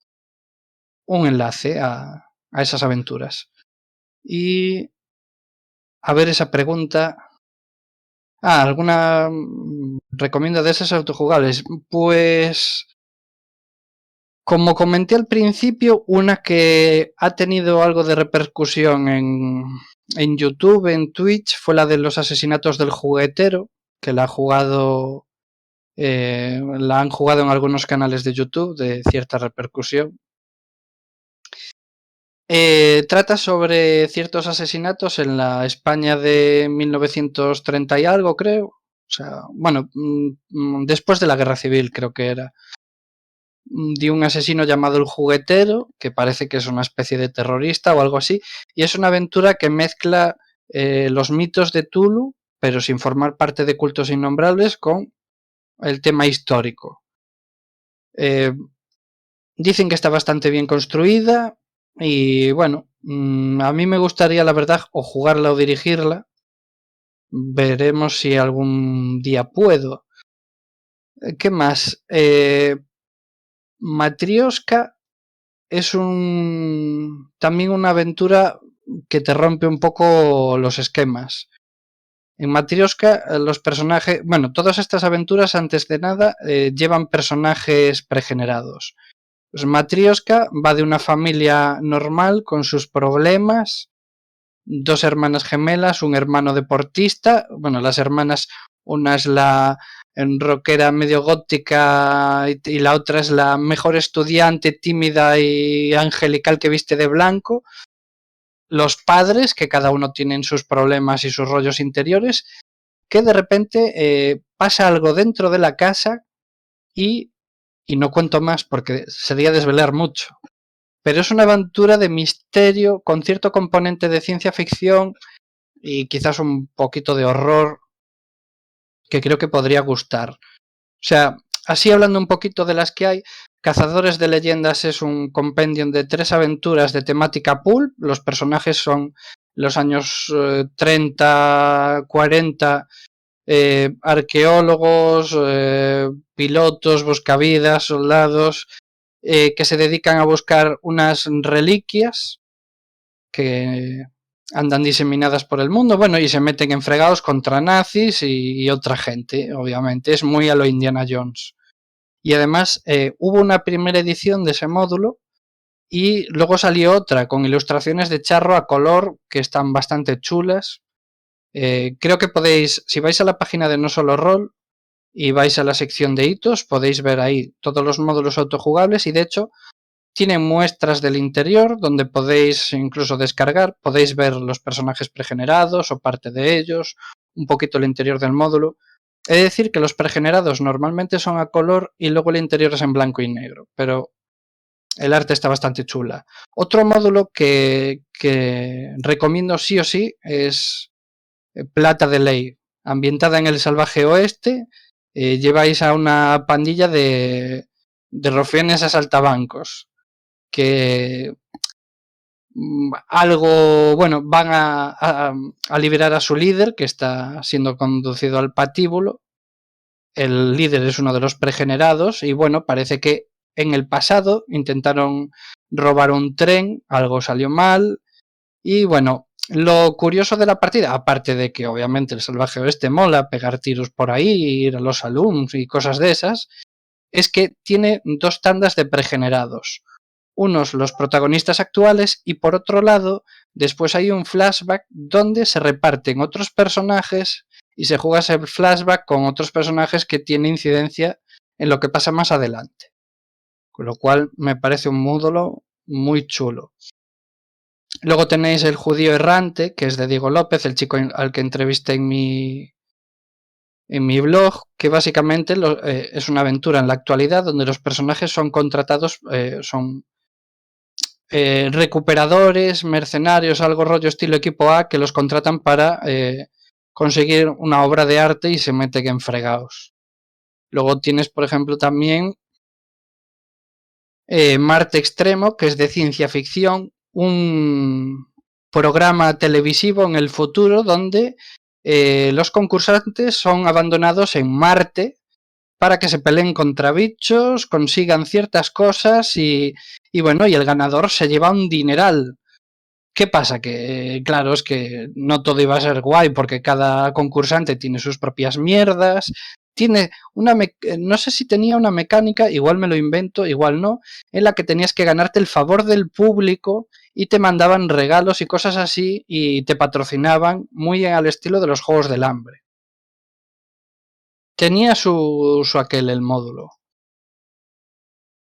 un enlace a esas aventuras. Y a ver esa pregunta. ¿Alguna recomienda de esas autojugables? Pues como comenté al principio, una que ha tenido algo de repercusión en YouTube, en Twitch, fue la de los asesinatos del juguetero, que la han jugado en algunos canales de YouTube de cierta repercusión. Trata sobre ciertos asesinatos en la España de 1930 y algo, creo. O sea, bueno, después de la Guerra Civil creo que era. De un asesino llamado el Juguetero, que parece que es una especie de terrorista o algo así, y es una aventura que mezcla los mitos de Tulu, pero sin formar parte de cultos innombrables, con el tema histórico. Dicen que está bastante bien construida y bueno, a mí me gustaría la verdad o jugarla o dirigirla. Veremos si algún día puedo. ¿Qué más? Matrioshka es también una aventura que te rompe un poco los esquemas. En Matryoshka los personajes, bueno, todas estas aventuras antes de nada llevan personajes pregenerados. Pues Matryoshka va de una familia normal con sus problemas, 2 hermanas gemelas, un hermano deportista, bueno, las hermanas, una es la rockera medio gótica y la otra es la mejor estudiante, tímida y angelical que viste de blanco. Los padres, que cada uno tienen sus problemas y sus rollos interiores, que de repente pasa algo dentro de la casa y no cuento más porque sería desvelar mucho. Pero es una aventura de misterio con cierto componente de ciencia ficción y quizás un poquito de horror que creo que podría gustar. O sea, así hablando un poquito de las que hay, Cazadores de Leyendas es un compendium de 3 aventuras de temática pulp. Los personajes son los años 30, 40, arqueólogos, pilotos, buscavidas, soldados, que se dedican a buscar unas reliquias que andan diseminadas por el mundo, bueno, y se meten en fregados contra nazis y otra gente, obviamente. Es muy a lo Indiana Jones. Y además hubo una primera edición de ese módulo y luego salió otra con ilustraciones de charro a color que están bastante chulas. Creo que podéis, si vais a la página de No Solo Roll y vais a la sección de hitos, podéis ver ahí todos los módulos autojugables y de hecho tiene muestras del interior donde podéis incluso descargar, podéis ver los personajes pregenerados o parte de ellos, un poquito el interior del módulo. He de decir que los pregenerados normalmente son a color y luego el interior es en blanco y negro, pero el arte está bastante chula. Otro módulo que recomiendo sí o sí es Plata de Ley, ambientada en el salvaje oeste. Lleváis a una pandilla de rufianes asaltabancos que algo, bueno, van a liberar a su líder que está siendo conducido al patíbulo. El líder es uno de los pregenerados y bueno, parece que en el pasado intentaron robar un tren, algo salió mal y bueno, lo curioso de la partida, aparte de que obviamente el salvaje oeste mola, pegar tiros por ahí, ir a los saloons y cosas de esas, es que tiene 2 tandas de pregenerados. Unos los protagonistas actuales y por otro lado, después hay un flashback donde se reparten otros personajes y se juega ese flashback con otros personajes que tienen incidencia en lo que pasa más adelante. Con lo cual me parece un módulo muy chulo. Luego tenéis El Judío Errante, que es de Diego López, el chico al que entrevisté en mi blog, que básicamente es una aventura en la actualidad donde los personajes son contratados, son recuperadores, mercenarios, algo rollo estilo equipo A, que los contratan para conseguir una obra de arte y se meten en fregados. Luego tienes, por ejemplo, también Marte Extremo, que es de ciencia ficción, un programa televisivo en el futuro donde los concursantes son abandonados en Marte para que se peleen contra bichos, consigan ciertas cosas y bueno, y el ganador se lleva un dineral. ¿Qué pasa? Que claro, es que no todo iba a ser guay porque cada concursante tiene sus propias mierdas, tiene no sé si tenía una mecánica, igual me lo invento, igual no, en la que tenías que ganarte el favor del público y te mandaban regalos y cosas así y te patrocinaban muy al estilo de los Juegos del Hambre. Tenía su aquel el módulo.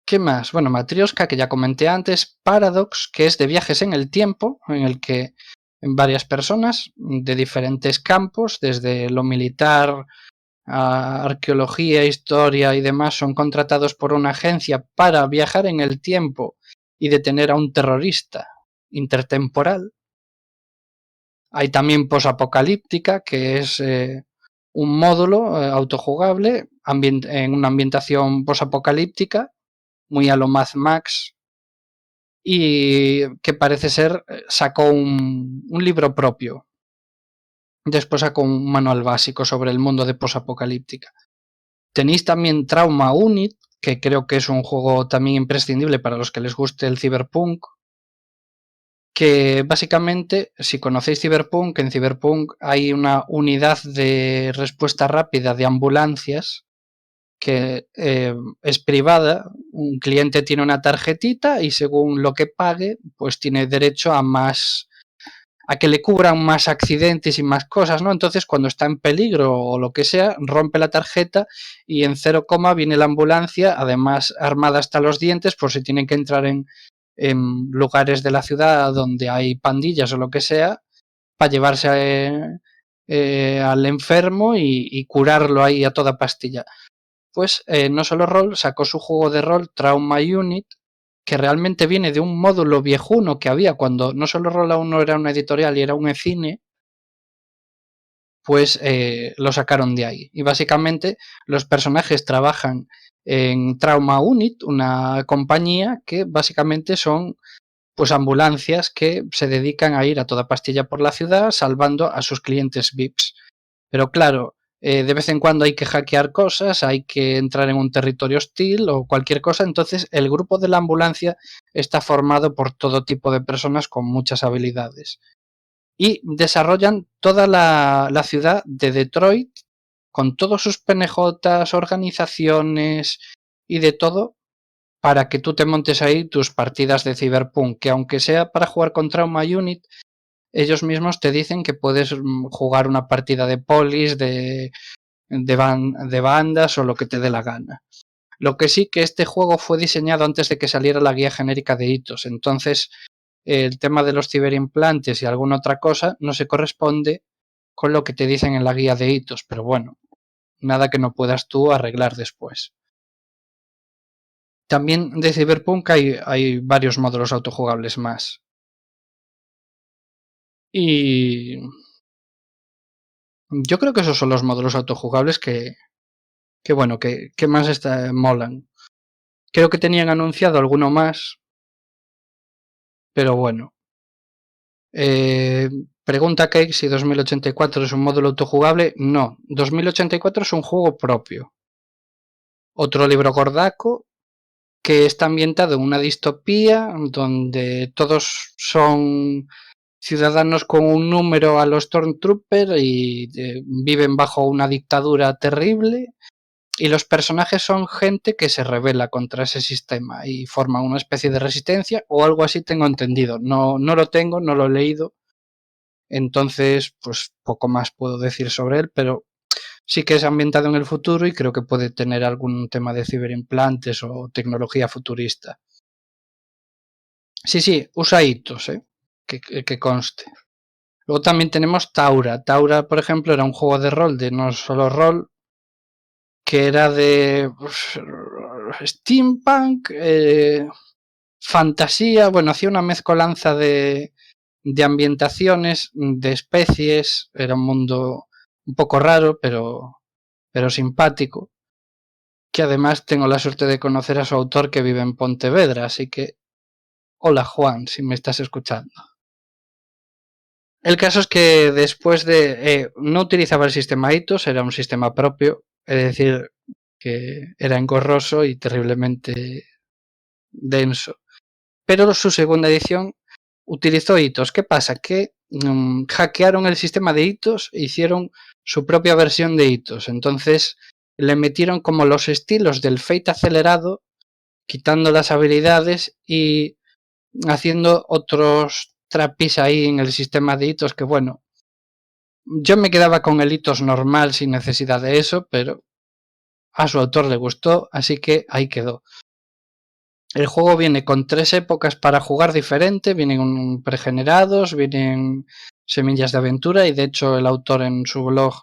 ¿Qué más? Bueno, Matryoshka, que ya comenté antes, Paradox, que es de viajes en el tiempo, en el que varias personas de diferentes campos, desde lo militar a arqueología, historia y demás, son contratados por una agencia para viajar en el tiempo y detener a un terrorista intertemporal. Hay también Posapocalíptica, que es un módulo autojugable en una ambientación posapocalíptica, muy a lo Mad Max, y que parece ser sacó un libro propio. Después sacó un manual básico sobre el mundo de Posapocalíptica. Tenéis también Trauma Unit, que creo que es un juego también imprescindible para los que les guste el Cyberpunk, que básicamente, si conocéis Cyberpunk, en Cyberpunk hay una unidad de respuesta rápida de ambulancias que es privada. Un cliente tiene una tarjetita y según lo que pague, pues tiene derecho a que le cubran más accidentes y más cosas, ¿no? Entonces, cuando está en peligro o lo que sea, rompe la tarjeta y en 0, viene la ambulancia, además armada hasta los dientes, por si tienen que entrar en lugares de la ciudad donde hay pandillas o lo que sea, para llevarse al enfermo y curarlo ahí a toda pastilla. Pues No Solo Roll sacó su juego de rol Trauma Unit, que realmente viene de un módulo viejuno que había cuando No Solo Roll aún no era una editorial y era un e-cine, pues lo sacaron de ahí. Y básicamente los personajes trabajan en Trauma Unit, una compañía que básicamente son pues ambulancias que se dedican a ir a toda pastilla por la ciudad salvando a sus clientes VIPs. Pero claro, de vez en cuando hay que hackear cosas, hay que entrar en un territorio hostil o cualquier cosa, entonces el grupo de la ambulancia está formado por todo tipo de personas con muchas habilidades. Y desarrollan toda la ciudad de Detroit con todos sus PNJs, organizaciones y de todo, para que tú te montes ahí tus partidas de Cyberpunk, que aunque sea para jugar con Trauma Unit, ellos mismos te dicen que puedes jugar una partida de polis, de bandas o lo que te dé la gana. Lo que sí que este juego fue diseñado antes de que saliera la guía genérica de hitos, entonces el tema de los ciberimplantes y alguna otra cosa no se corresponde con lo que te dicen en la guía de hitos, pero bueno, nada que no puedas tú arreglar después. También de Cyberpunk hay varios módulos autojugables más. Y yo creo que esos son los módulos autojugables que más molan. Creo que tenían anunciado alguno más, pero bueno. Pregunta Cake si 2084 es un módulo autojugable. No, 2084 es un juego propio. Otro libro gordaco que está ambientado en una distopía donde todos son ciudadanos con un número a los Stormtroopers y viven bajo una dictadura terrible, y los personajes son gente que se rebela contra ese sistema y forman una especie de resistencia o algo así, tengo entendido. No lo tengo, no lo he leído, entonces pues poco más puedo decir sobre él, pero sí que es ambientado en el futuro y creo que puede tener algún tema de ciberimplantes o tecnología futurista. Sí, usa hitos, que conste. Luego también tenemos Taura. Taura, por ejemplo, era un juego de rol de No Solo Roll que era de steampunk, fantasía, bueno, hacía una mezcolanza de ambientaciones, de especies, era un mundo un poco raro, pero simpático, que además tengo la suerte de conocer a su autor que vive en Pontevedra, así que hola Juan, si me estás escuchando. El caso es que después de... no utilizaba el sistema hitos, era un sistema propio, es decir, que era engorroso y terriblemente denso. Pero su segunda edición utilizó hitos. ¿Qué pasa? Que hackearon el sistema de hitos e hicieron su propia versión de hitos. Entonces le metieron como los estilos del Fate acelerado, quitando las habilidades y haciendo otros trapis ahí en el sistema de hitos que, bueno, yo me quedaba con el hitos normal sin necesidad de eso, pero a su autor le gustó, así que ahí quedó. El juego viene con 3 épocas para jugar diferente, vienen pregenerados, vienen semillas de aventura y de hecho el autor en su blog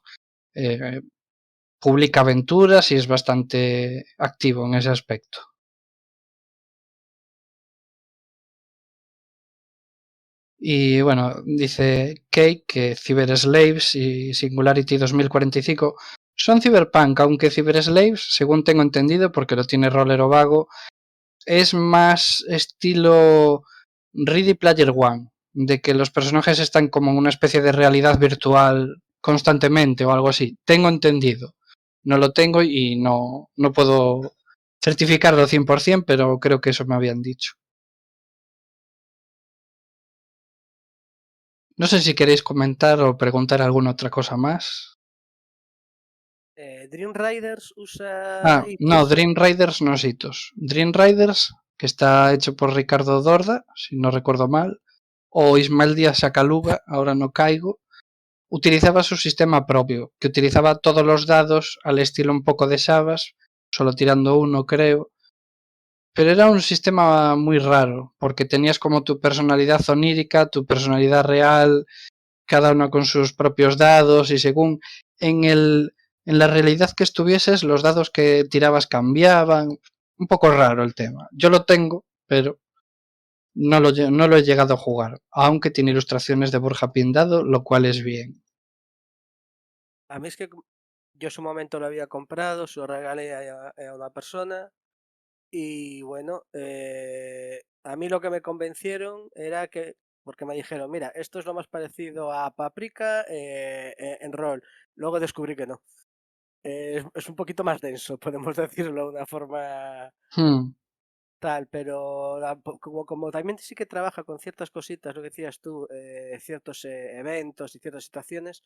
publica aventuras y es bastante activo en ese aspecto. Y bueno, dice Cake que Cyber Slaves y Singularity 2045 son Cyberpunk, aunque Cyber Slaves, según tengo entendido, porque lo tiene Rolero Vago, es más estilo Ready Player One, de que los personajes están como en una especie de realidad virtual constantemente o algo así. Tengo entendido. No lo tengo y no puedo certificarlo 100%, pero creo que eso me habían dicho. No sé si queréis comentar o preguntar alguna otra cosa más. Dream Riders usa No, hitos. Dream Riders no es hitos. Dream Riders, que está hecho por Ricardo Dorda, si no recuerdo mal, o Ismael Díaz Sacaluga, ahora no caigo, utilizaba su sistema propio, que utilizaba todos los dados al estilo un poco de Sabas, solo tirando uno creo, pero era un sistema muy raro, porque tenías como tu personalidad onírica, tu personalidad real, cada uno con sus propios dados, y según en la realidad que estuvieses, los dados que tirabas cambiaban. Un poco raro el tema. Yo lo tengo, pero no lo he llegado a jugar, aunque tiene ilustraciones de Borja Pindado, lo cual es bien. A mí es que yo en su momento lo había comprado, se lo regalé a una persona y bueno, a mí lo que me convencieron era que, porque me dijeron, mira, esto es lo más parecido a Paprika en rol. Luego descubrí que no. Es un poquito más denso, podemos decirlo de una forma tal, pero como también sí que trabaja con ciertas cositas, lo que decías tú, ciertos eventos y ciertas situaciones,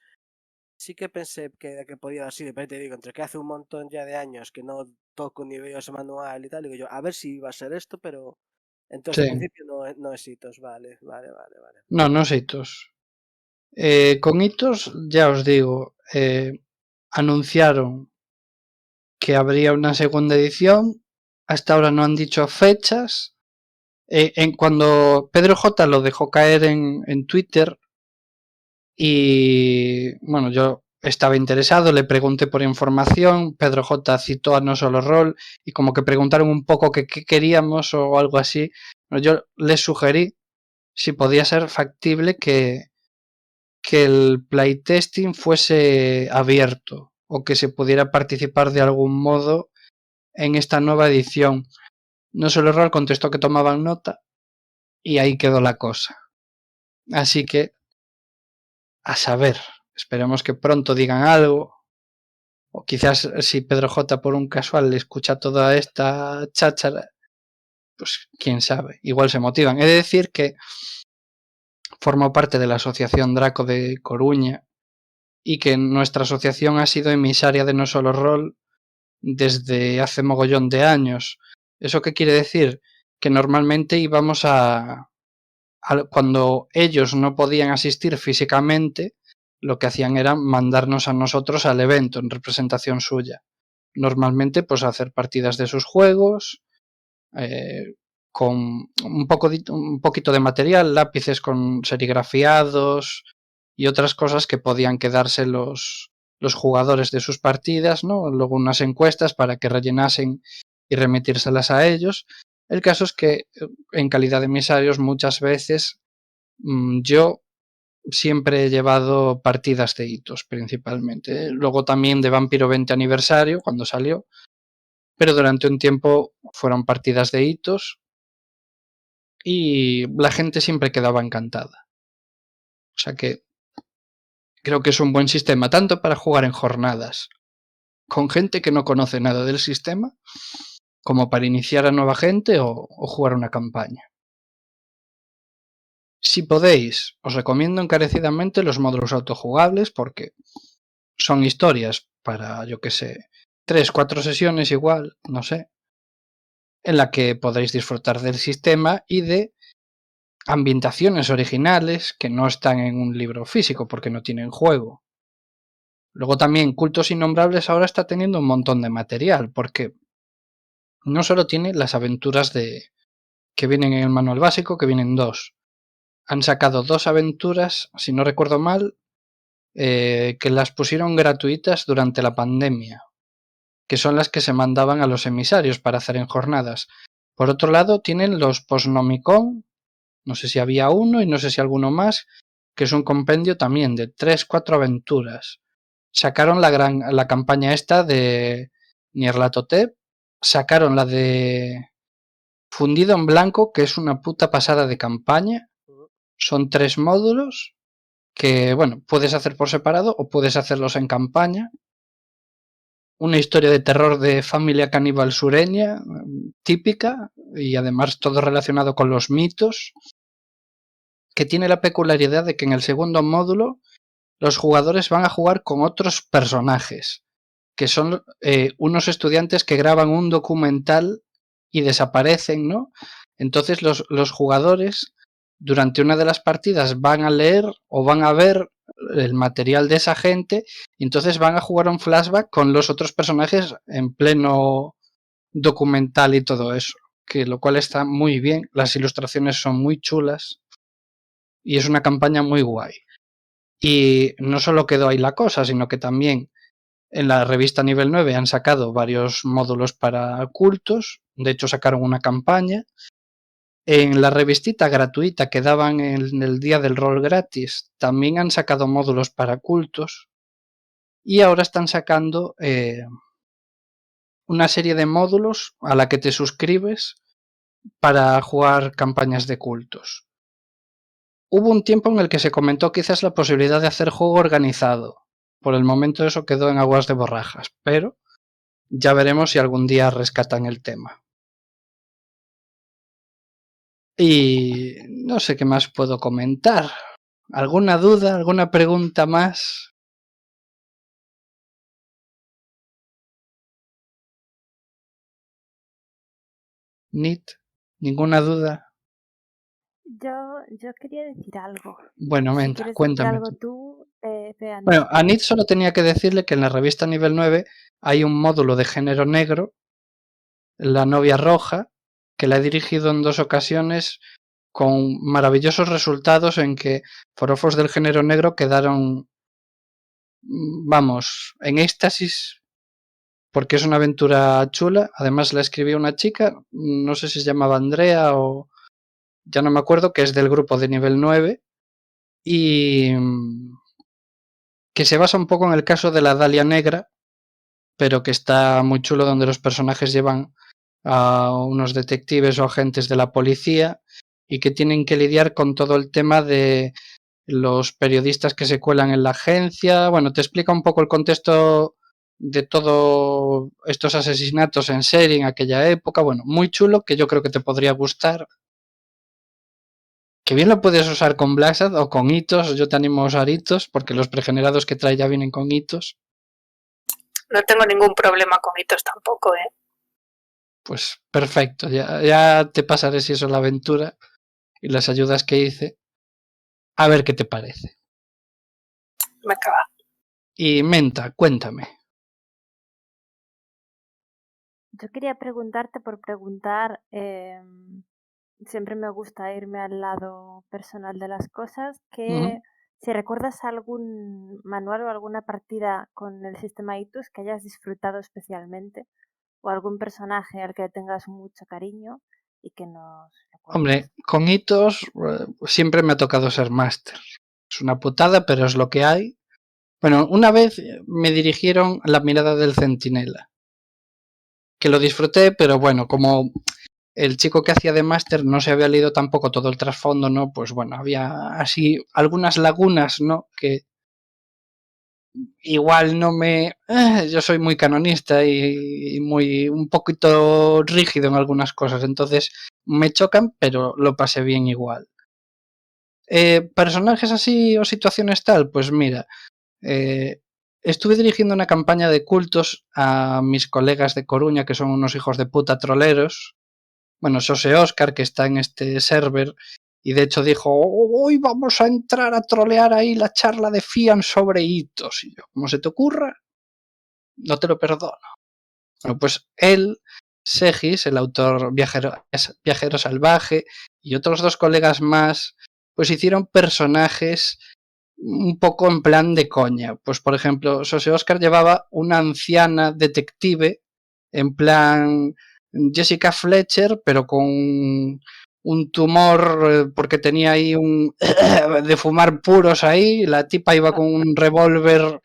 sí que pensé que podía así, de repente digo, entre que hace un montón ya de años que no toco ni veo ese manual y tal, digo yo, a ver si va a ser esto, pero entonces en Sí. principio no es hitos, vale. No, no es hitos. Con hitos, ya os digo, anunciaron que habría una segunda edición. Hasta ahora no han dicho fechas. Cuando Pedro J lo dejó caer en Twitter, y bueno, yo estaba interesado, le pregunté por información, Pedro J citó a No Solo Roll y como que preguntaron un poco qué queríamos o algo así. Yo les sugerí si podía ser factible que el playtesting fuese abierto o que se pudiera participar de algún modo en esta nueva edición. No Solo Roll contestó que tomaban nota y ahí quedó la cosa. Así que, a saber, esperemos que pronto digan algo. O quizás si Pedro J por un casual le escucha toda esta cháchara, pues quién sabe, igual se motivan. He de decir que formo parte de la Asociación Draco de Coruña y que nuestra asociación ha sido emisaria de No Solo Roll desde hace mogollón de años. ¿Eso qué quiere decir? Que normalmente íbamos cuando ellos no podían asistir físicamente, lo que hacían era mandarnos a nosotros al evento en representación suya. Normalmente, pues hacer partidas de sus juegos, con un poquito de material, lápices con serigrafiados y otras cosas que podían quedarse los jugadores de sus partidas, ¿no? Luego unas encuestas para que rellenasen y remitírselas a ellos. El caso es que en calidad de emisarios muchas veces yo siempre he llevado partidas de hitos principalmente. Luego también de Vampiro 20 aniversario cuando salió, pero durante un tiempo fueron partidas de hitos y la gente siempre quedaba encantada. O sea que creo que es un buen sistema, tanto para jugar en jornadas con gente que no conoce nada del sistema, como para iniciar a nueva gente o jugar una campaña. Si podéis, os recomiendo encarecidamente los módulos autojugables porque son historias para, yo que sé, 3-4 sesiones igual, no sé, en la que podréis disfrutar del sistema y de ambientaciones originales que no están en un libro físico porque no tienen juego. Luego también Cultos Innombrables ahora está teniendo un montón de material porque no solo tiene las aventuras que vienen en el manual básico, que vienen 2. Han sacado 2 aventuras, si no recuerdo mal, que las pusieron gratuitas durante la pandemia, que son las que se mandaban a los emisarios para hacer en jornadas. Por otro lado, tienen los Postnomicon, no sé si había uno y no sé si alguno más, que es un compendio también de 3-4 aventuras. Sacaron la campaña esta de Nyarlathotep, sacaron la de Fundido en Blanco, que es una puta pasada de campaña. Son 3 módulos que, bueno, puedes hacer por separado o puedes hacerlos en campaña. una historia de terror de familia caníbal sureña, típica, y además todo relacionado con los mitos, que tiene la peculiaridad de que en el segundo módulo los jugadores van a jugar con otros personajes, que son unos estudiantes que graban un documental y desaparecen, ¿no? Entonces los jugadores durante una de las partidas van a leer o van a ver el material de esa gente y entonces van a jugar un flashback con los otros personajes en pleno documental y todo eso, que lo cual está muy bien, las ilustraciones son muy chulas y es una campaña muy guay. Y no solo quedó ahí la cosa, sino que también en la revista Nivel 9 han sacado varios módulos para cultos, de hecho sacaron una campaña. En la revistita gratuita que daban en el día del rol gratis también han sacado módulos para cultos y ahora están sacando una serie de módulos a la que te suscribes para jugar campañas de cultos. Hubo un tiempo en el que se comentó quizás la posibilidad de hacer juego organizado. Por el momento eso quedó en aguas de borrajas, pero ya veremos si algún día rescatan el tema. Y no sé qué más puedo comentar. ¿Alguna duda? ¿Alguna pregunta más? Nit, ¿ninguna duda? Yo quería decir algo. Bueno, Si Menta, quieres decir cuéntame algo tú. tú, Bea, no. Bueno, a Nit solo tenía que decirle que en la revista Nivel 9 hay un módulo de género negro, La novia roja, que la he dirigido en 2 ocasiones con maravillosos resultados en que forofos del género negro quedaron, vamos, en éxtasis porque es una aventura chula. Además la escribió una chica, no sé si se llamaba Andrea o ya no me acuerdo, que es del grupo de Nivel 9 y que se basa un poco en el caso de la Dalia Negra, pero que está muy chulo, donde los personajes llevan a unos detectives o agentes de la policía y que tienen que lidiar con todo el tema de los periodistas que se cuelan en la agencia. Bueno, te explica un poco el contexto de todos estos asesinatos en serie en aquella época. Bueno, muy chulo, que yo creo que te podría gustar. Que bien lo puedes usar con Blacksad o con hitos. Yo te animo a usar hitos porque los pregenerados que trae ya vienen con hitos. No tengo ningún problema con hitos tampoco, ¿eh? Pues perfecto, ya te pasaré si eso la aventura y las ayudas que hice. A ver qué te parece. Me acaba. Y Menta, cuéntame. Yo quería preguntarte por preguntar. Siempre me gusta irme al lado personal de las cosas. Que si recuerdas algún manual o alguna partida con el sistema ITUS que hayas disfrutado especialmente, o algún personaje al que tengas mucho cariño y que nos lo cuentes. Hombre, con hitos siempre me ha tocado ser máster. Es una putada, pero es lo que hay. Bueno, una vez me dirigieron La mirada del centinela, que lo disfruté, pero bueno, como el chico que hacía de máster no se había leído tampoco todo el trasfondo, ¿no? Pues bueno, había así algunas lagunas, ¿no? Que igual no me... yo soy muy canonista y muy un poquito rígido en algunas cosas, entonces me chocan, pero lo pasé bien igual. Personajes así o situaciones tal, pues mira, estuve dirigiendo una campaña de cultos a mis colegas de Coruña, que son unos hijos de puta troleros. Bueno, Sose Oscar, que está en este server, y de hecho dijo, hoy vamos a entrar a trolear ahí la charla de Fian sobre hitos. Y yo, ¿cómo se te ocurra? No te lo perdono. Bueno, pues él, Segis, el autor Viajero Salvaje, y otros 2 colegas más, pues hicieron personajes un poco en plan de coña. Pues por ejemplo, Sose Oscar llevaba una anciana detective en plan Jessica Fletcher, pero con un tumor porque tenía ahí un de fumar puros ahí. La tipa iba con un revólver,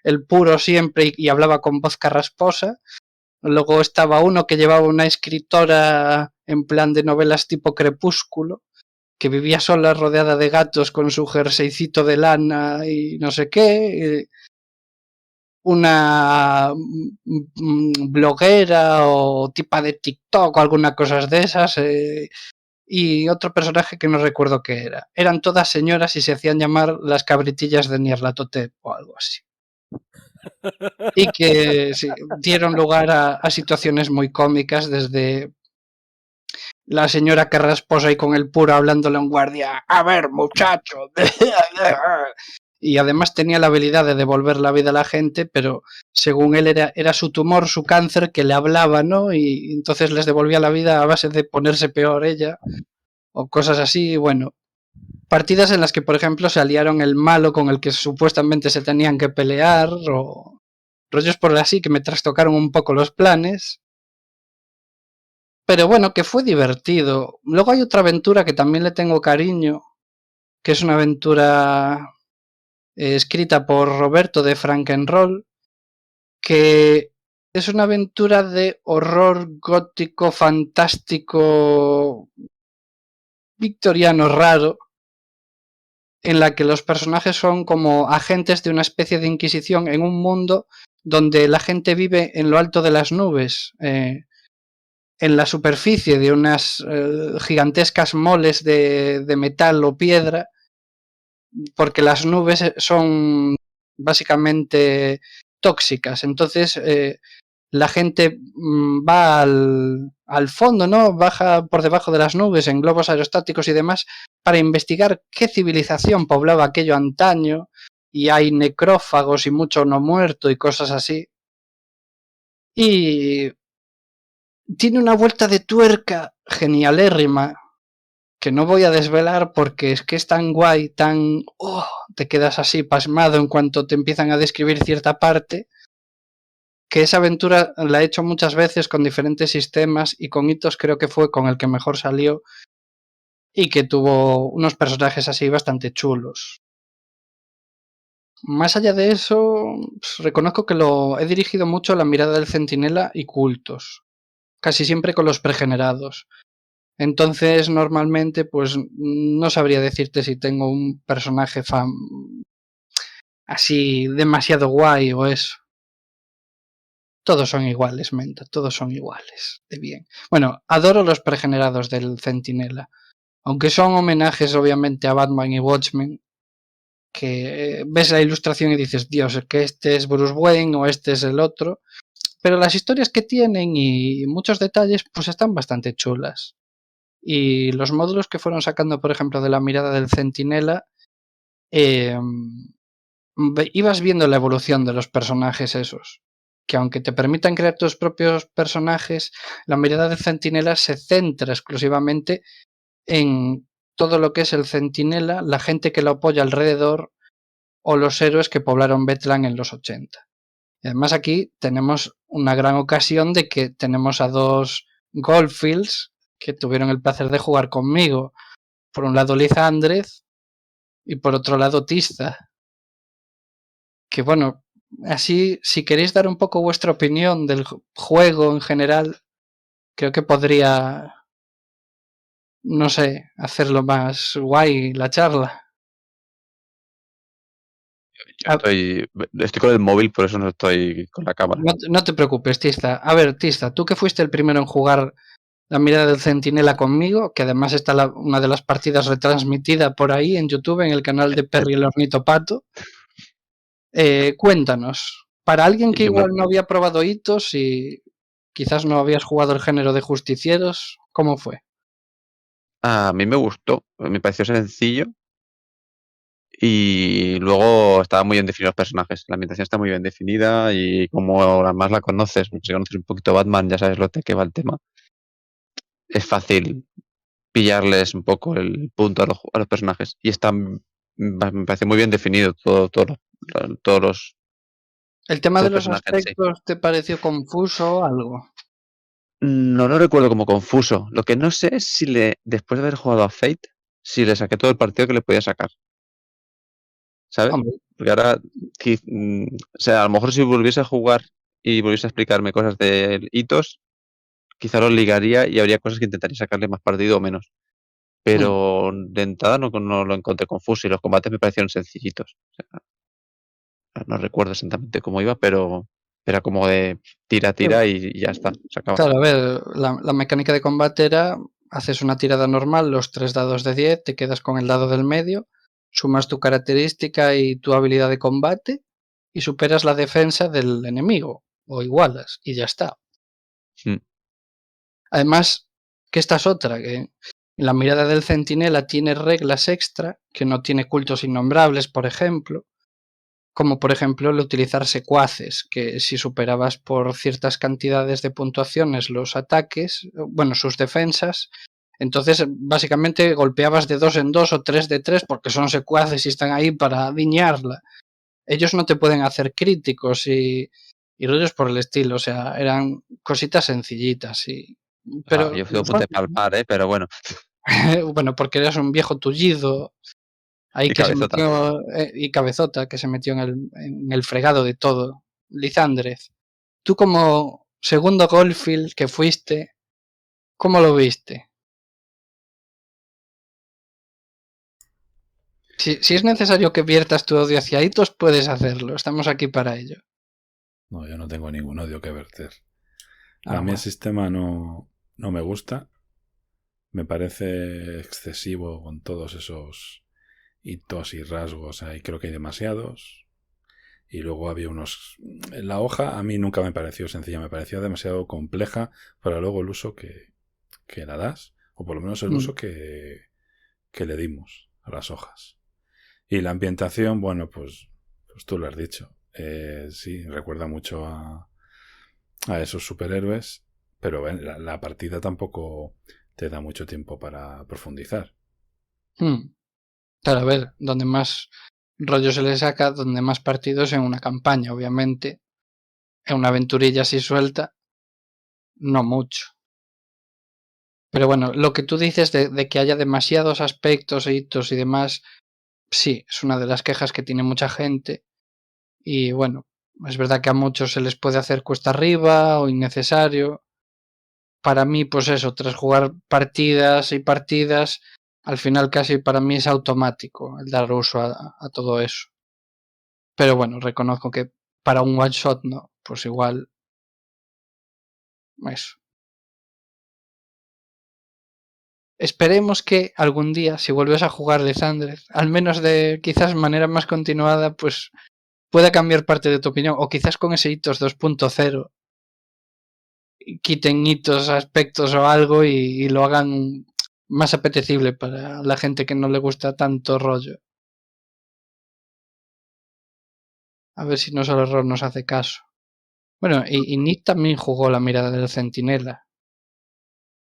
el puro siempre, y hablaba con voz carrasposa. Luego estaba uno que llevaba una escritora en plan de novelas tipo Crepúsculo, que vivía sola rodeada de gatos con su jerseycito de lana y no sé qué. una bloguera o tipa de TikTok o alguna cosa de esas, y otro personaje que no recuerdo qué era. Eran todas señoras y se hacían llamar las cabritillas de Nyarlathotep o algo así. Y que sí, dieron lugar a situaciones muy cómicas, desde la señora que rasposa y con el puro hablándole a un guardia, a ver muchacho, y además tenía la habilidad de devolver la vida a la gente, pero según él era su tumor, su cáncer, que le hablaba, ¿no? Y entonces les devolvía la vida a base de ponerse peor ella, o cosas así. Bueno, partidas en las que, por ejemplo, se aliaron el malo con el que supuestamente se tenían que pelear, o rollos por así que me trastocaron un poco los planes. Pero bueno, que fue divertido. Luego hay otra aventura que también le tengo cariño, que es una aventura escrita por Roberto de Frankenroll, que es una aventura de horror gótico, fantástico, victoriano raro, en la que los personajes son como agentes de una especie de inquisición en un mundo donde la gente vive en lo alto de las nubes, en la superficie de unas gigantescas moles de metal o piedra, porque las nubes son básicamente tóxicas. Entonces la gente va al fondo, ¿no? Baja por debajo de las nubes en globos aerostáticos y demás para investigar qué civilización poblaba aquello antaño, y hay necrófagos y mucho no muerto y cosas así. Y tiene una vuelta de tuerca genialérrima, que no voy a desvelar porque es que es tan guay, tan... te quedas así pasmado en cuanto te empiezan a describir cierta parte, que esa aventura la he hecho muchas veces con diferentes sistemas, y con Hitos creo que fue con el que mejor salió y que tuvo unos personajes así bastante chulos. Más allá de eso, pues, reconozco que lo he dirigido mucho a La mirada del centinela y Cultos, casi siempre con los pregenerados. Entonces, normalmente, pues no sabría decirte si tengo un personaje así demasiado guay o eso. Todos son iguales, Menta, todos son iguales. De bien. Bueno, adoro los pregenerados del Centinela. Aunque son homenajes, obviamente, a Batman y Watchmen, que ves la ilustración y dices, Dios, que este es Bruce Wayne o este es el otro. Pero las historias que tienen y muchos detalles, pues están bastante chulas. Y los módulos que fueron sacando, por ejemplo, de La mirada del centinela, ibas viendo la evolución de los personajes esos, que aunque te permitan crear tus propios personajes, La mirada del centinela se centra exclusivamente en todo lo que es el centinela, la gente que lo apoya alrededor o los héroes que poblaron Betlan en los 80. Y además aquí tenemos una gran ocasión de que tenemos a dos Goldfields que tuvieron el placer de jugar conmigo. Por un lado Liz Andrez y por otro lado Tista. Que bueno, así si queréis dar un poco vuestra opinión del juego en general, creo que podría, no sé, hacerlo más guay la charla. Estoy con el móvil, por eso no estoy con la cámara. No te preocupes, Tista. A ver, Tista, tú que fuiste el primero en jugar La mirada del centinela conmigo, que además está una de las partidas retransmitida por ahí en YouTube, en el canal de Perry el Ornitopato. Cuéntanos, para alguien que igual no había probado Hitos y quizás no habías jugado el género de justicieros, ¿cómo fue? A mí me gustó, me pareció sencillo y luego estaban muy bien definidos los personajes. La ambientación está muy bien definida y como además la conoces, si conoces un poquito Batman, ya sabes lo que va el tema. Es fácil pillarles un poco el punto a los personajes y me parece muy bien definido todos los... ¿El tema de los aspectos te pareció confuso o algo? No lo recuerdo como confuso. Lo que no sé es si después de haber jugado a Fate, si le saqué todo el partido que le podía sacar. ¿Sabes? Hombre. Porque ahora, o sea, a lo mejor si volviese a jugar y volviese a explicarme cosas de Hitos, quizá lo ligaría y habría cosas que intentaría sacarle más partido o menos. Pero de entrada no lo encontré confuso y los combates me parecieron sencillitos. O sea, No recuerdo exactamente cómo iba, pero era como de tira y ya está, se acaba. Claro, a ver, la mecánica de combate era, haces una tirada normal, los 3 dados de 10, te quedas con el dado del medio, sumas tu característica y tu habilidad de combate y superas la defensa del enemigo, o igualas, y ya está. Además, que esta es otra, que la mirada del centinela tiene reglas extra, que no tiene cultos innombrables, por ejemplo, como por ejemplo el utilizar secuaces, que si superabas por ciertas cantidades de puntuaciones los ataques, bueno, sus defensas, entonces básicamente golpeabas de 2 en 2 o 3 de 3 porque son secuaces y están ahí para diñarla. Ellos no te pueden hacer críticos y rollos por el estilo, o sea, eran cositas sencillitas. Pero Yo fui a punto de palpar, pero bueno. bueno, porque eras un viejo tullido ahí Y que cabezota. se metió, y cabezota, que se metió en el fregado de todo. Lizándrez, tú como segundo Goldfield que fuiste, ¿cómo lo viste? Si es necesario que viertas tu odio hacia Itos, puedes hacerlo. Estamos aquí para ello. No, yo no tengo ningún odio que verter. A mí bueno. el sistema no me gusta. Me parece excesivo con todos esos hitos y rasgos. Ahí creo que hay demasiados. Y luego había unos... La hoja a mí nunca me pareció sencilla. Me parecía demasiado compleja para luego el uso que la das. O por lo menos el uso que le dimos a las hojas. Y la ambientación, bueno, pues tú lo has dicho. Sí, recuerda mucho a esos superhéroes, pero la partida tampoco te da mucho tiempo para profundizar. Claro, a ver, donde más rollo se le saca, donde más partidos en una campaña, obviamente. En una aventurilla así suelta, no mucho. Pero bueno, lo que tú dices de que haya demasiados aspectos, hitos y demás, sí, es una de las quejas que tiene mucha gente. Y bueno, es verdad que a muchos se les puede hacer cuesta arriba o innecesario. Para mí, pues eso, tras jugar partidas y partidas, al final casi para mí es automático el dar uso a todo eso. Pero bueno, reconozco que para un one shot no, pues igual eso. Esperemos que algún día, si vuelves a jugar Lisandre, al menos de quizás manera más continuada, pues pueda cambiar parte de tu opinión. O quizás con ese hitos 2.0 quiten hitos, aspectos o algo y lo hagan más apetecible para la gente que no le gusta tanto rollo. A ver si no solo error nos hace caso. Bueno, y Nick también jugó la mirada del centinela.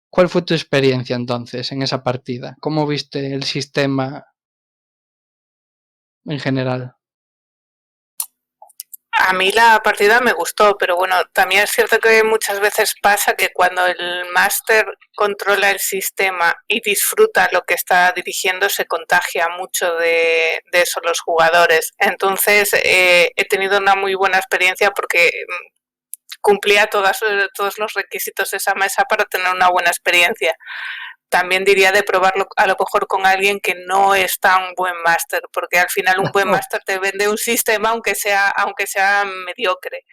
¿Cuál fue tu experiencia entonces en esa partida? ¿Cómo viste el sistema en general? A mí la partida me gustó, pero bueno, también es cierto que muchas veces pasa que cuando el máster controla el sistema y disfruta lo que está dirigiendo, se contagia mucho de eso los jugadores. Entonces, he tenido una muy buena experiencia porque cumplía todos los requisitos de esa mesa para tener una buena experiencia. También diría de probarlo a lo mejor con alguien que no es tan buen máster, porque al final un buen máster te vende un sistema aunque sea mediocre.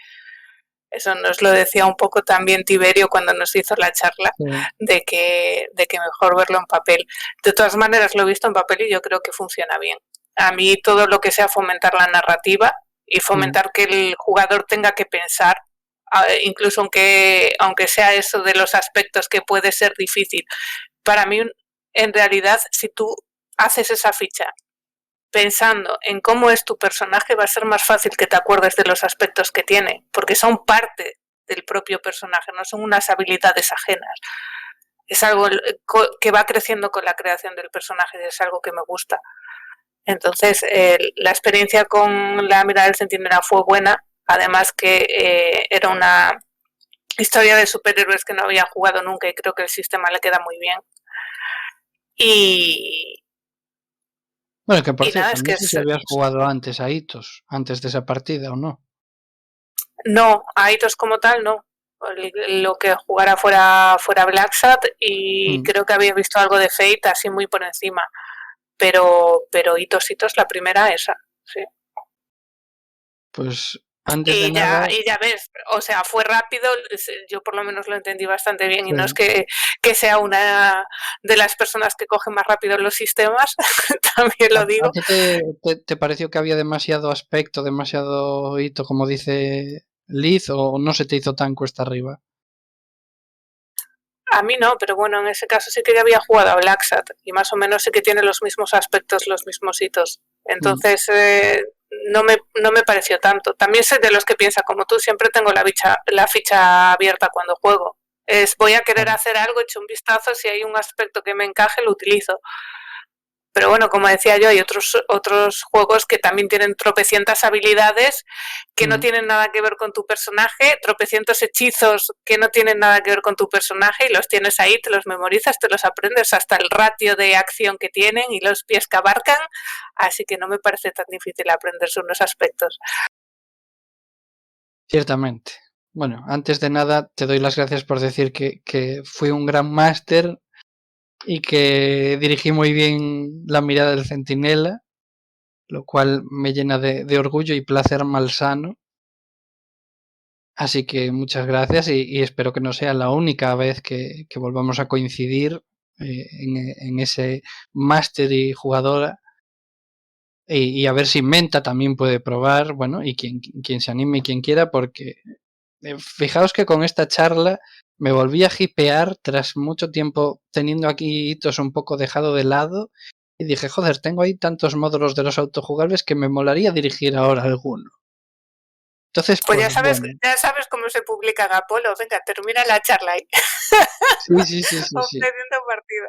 Eso nos lo decía un poco también Tiberio cuando nos hizo la charla, de que mejor verlo en papel. De todas maneras lo he visto en papel y yo creo que funciona bien. A mí todo lo que sea fomentar la narrativa y fomentar que el jugador tenga que pensar, incluso aunque sea eso de los aspectos que puede ser difícil. Para mí, en realidad, si tú haces esa ficha pensando en cómo es tu personaje, va a ser más fácil que te acuerdes de los aspectos que tiene, porque son parte del propio personaje, no son unas habilidades ajenas. Es algo que va creciendo con la creación del personaje, es algo que me gusta. Entonces, la experiencia con la mirada del centinela fue buena, además que era una historia de superhéroes que no había jugado nunca y creo que el sistema le queda muy bien. Bueno, que por cierto, no sé si habías jugado antes a hitos, antes de esa partida o no. No, a hitos como tal no. Lo que jugara fuera Blacksat y creo que había visto algo de Fate así muy por encima. Pero hitos, la primera esa, sí. Pues antes de nada... Y ya ves, o sea, fue rápido, yo por lo menos lo entendí bastante bien, Sí. y no es que sea una de las personas que coge más rápido los sistemas, también lo digo. ¿A ti te pareció que había demasiado aspecto, demasiado hito, como dice Liz, o no se te hizo tan cuesta arriba? A mí no, pero bueno, en ese caso sí que ya había jugado a Blacksat y más o menos sí que tiene los mismos aspectos, los mismos hitos. Entonces no me pareció tanto. También soy de los que piensa como tú, siempre tengo la ficha abierta cuando juego. Voy a querer hacer algo, echo un vistazo, si hay un aspecto que me encaje lo utilizo. Pero bueno, como decía yo, hay otros juegos que también tienen tropecientas habilidades que no tienen nada que ver con tu personaje, tropecientos hechizos que no tienen nada que ver con tu personaje, y los tienes ahí, te los memorizas, te los aprendes hasta el ratio de acción que tienen y los pies que abarcan, así que no me parece tan difícil aprenderse unos aspectos. Ciertamente. Bueno, antes de nada te doy las gracias por decir que fui un gran máster y que dirigí muy bien la mirada del centinela, lo cual me llena de orgullo y placer malsano. Así que muchas gracias y espero que no sea la única vez que volvamos a coincidir en ese máster y jugadora. Y a ver si Menta también puede probar, bueno, y quien se anime y quien quiera, porque fijaos que con esta charla me volví a hipear tras mucho tiempo teniendo aquí hitos un poco dejado de lado y dije, joder, tengo ahí tantos módulos de los autojugables que me molaría dirigir ahora alguno. Entonces, pues bueno. ya sabes cómo se publica en Apolo. Venga, termina la charla ahí. Sí. Ofreciendo partida.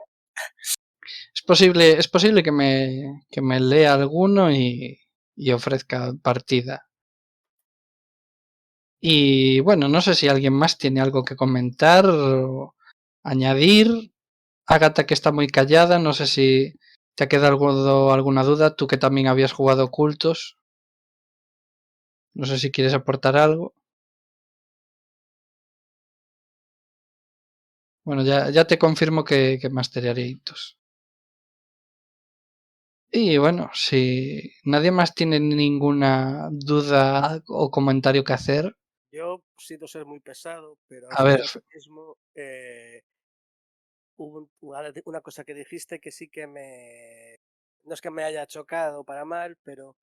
Es posible que me lea alguno y ofrezca partida. Y bueno, no sé si alguien más tiene algo que comentar o añadir. Ágata, que está muy callada, no sé si te ha quedado alguna duda, tú que también habías jugado Ocultos. No sé si quieres aportar algo. Bueno, ya te confirmo que masterearé hitos. Y bueno, si nadie más tiene ninguna duda o comentario que hacer. Yo siento ser muy pesado, pero A ver, ahora mismo hubo una cosa que dijiste que sí que no es que me haya chocado para mal, pero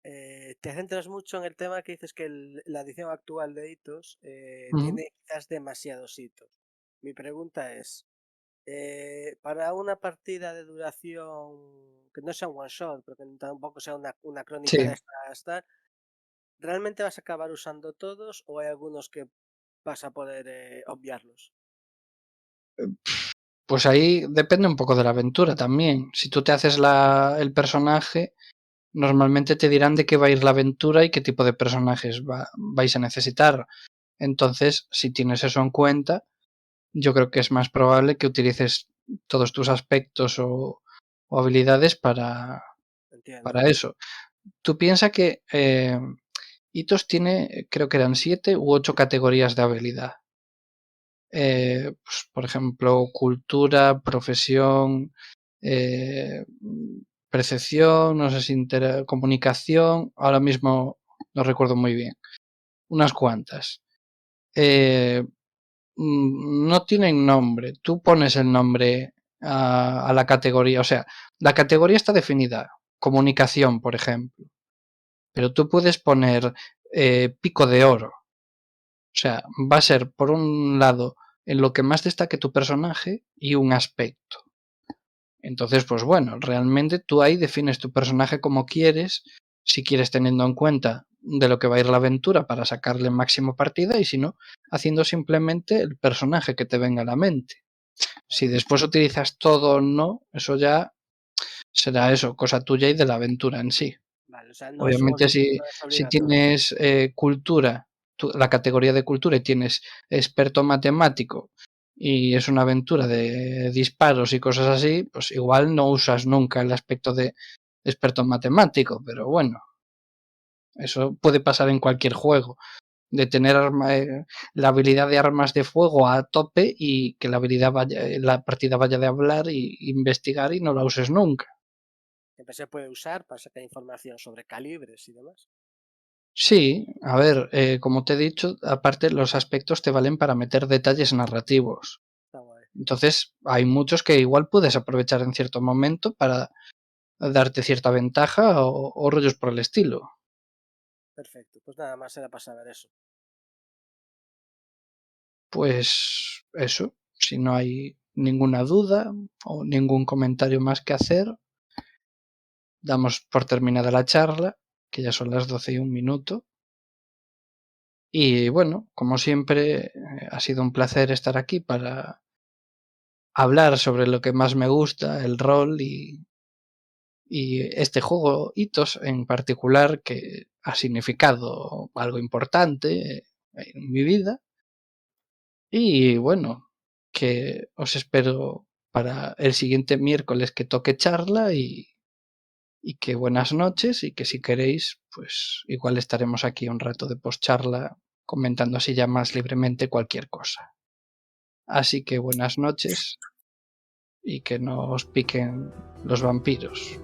te centras mucho en el tema que dices que la edición actual de hitos tiene quizás demasiados hitos. Mi pregunta es, para una partida de duración que no sea un one shot, pero que tampoco sea una crónica sí. de estas, ¿realmente vas a acabar usando todos o hay algunos que vas a poder obviarlos? Pues ahí depende un poco de la aventura también. Si tú te haces el personaje, normalmente te dirán de qué va a ir la aventura y qué tipo de personajes vais a necesitar. Entonces, si tienes eso en cuenta, yo creo que es más probable que utilices todos tus aspectos o habilidades para eso. Tú piensas que Hitos tiene, creo que eran 7 u 8 categorías de habilidad. Pues, por ejemplo, cultura, profesión, percepción, no sé si comunicación, ahora mismo no recuerdo muy bien, unas cuantas. No tienen nombre, tú pones el nombre a la categoría, o sea, la categoría está definida, comunicación, por ejemplo, pero tú puedes poner pico de oro. O sea, va a ser, por un lado, en lo que más destaque tu personaje y un aspecto. Entonces, pues bueno, realmente tú ahí defines tu personaje como quieres, si quieres teniendo en cuenta de lo que va a ir la aventura para sacarle máximo partida y si no, haciendo simplemente el personaje que te venga a la mente. Si después utilizas todo o no, eso ya será eso, cosa tuya y de la aventura en sí. Vale, o sea, Obviamente si tienes cultura, la categoría de cultura y tienes experto matemático y es una aventura de disparos y cosas así, pues igual no usas nunca el aspecto de experto matemático, pero bueno, eso puede pasar en cualquier juego, de tener la habilidad de armas de fuego a tope y que la partida vaya de hablar y investigar y no la uses nunca. Siempre se puede usar para sacar información sobre calibres y demás. Sí, a ver, como te he dicho, aparte los aspectos te valen para meter detalles narrativos. Está guay. Entonces, hay muchos que igual puedes aprovechar en cierto momento para darte cierta ventaja o rollos por el estilo. Perfecto, pues nada más era para saber eso. Pues eso, si no hay ninguna duda o ningún comentario más que hacer, damos por terminada la charla, que ya son las 12:01. Y bueno, como siempre, ha sido un placer estar aquí para hablar sobre lo que más me gusta, el rol y este juego Hitos en particular, que ha significado algo importante en mi vida. Y bueno, que os espero para el siguiente miércoles que toque charla y que buenas noches y que si queréis, pues igual estaremos aquí un rato de postcharla comentando así ya más libremente cualquier cosa. Así que buenas noches y que no os piquen los vampiros.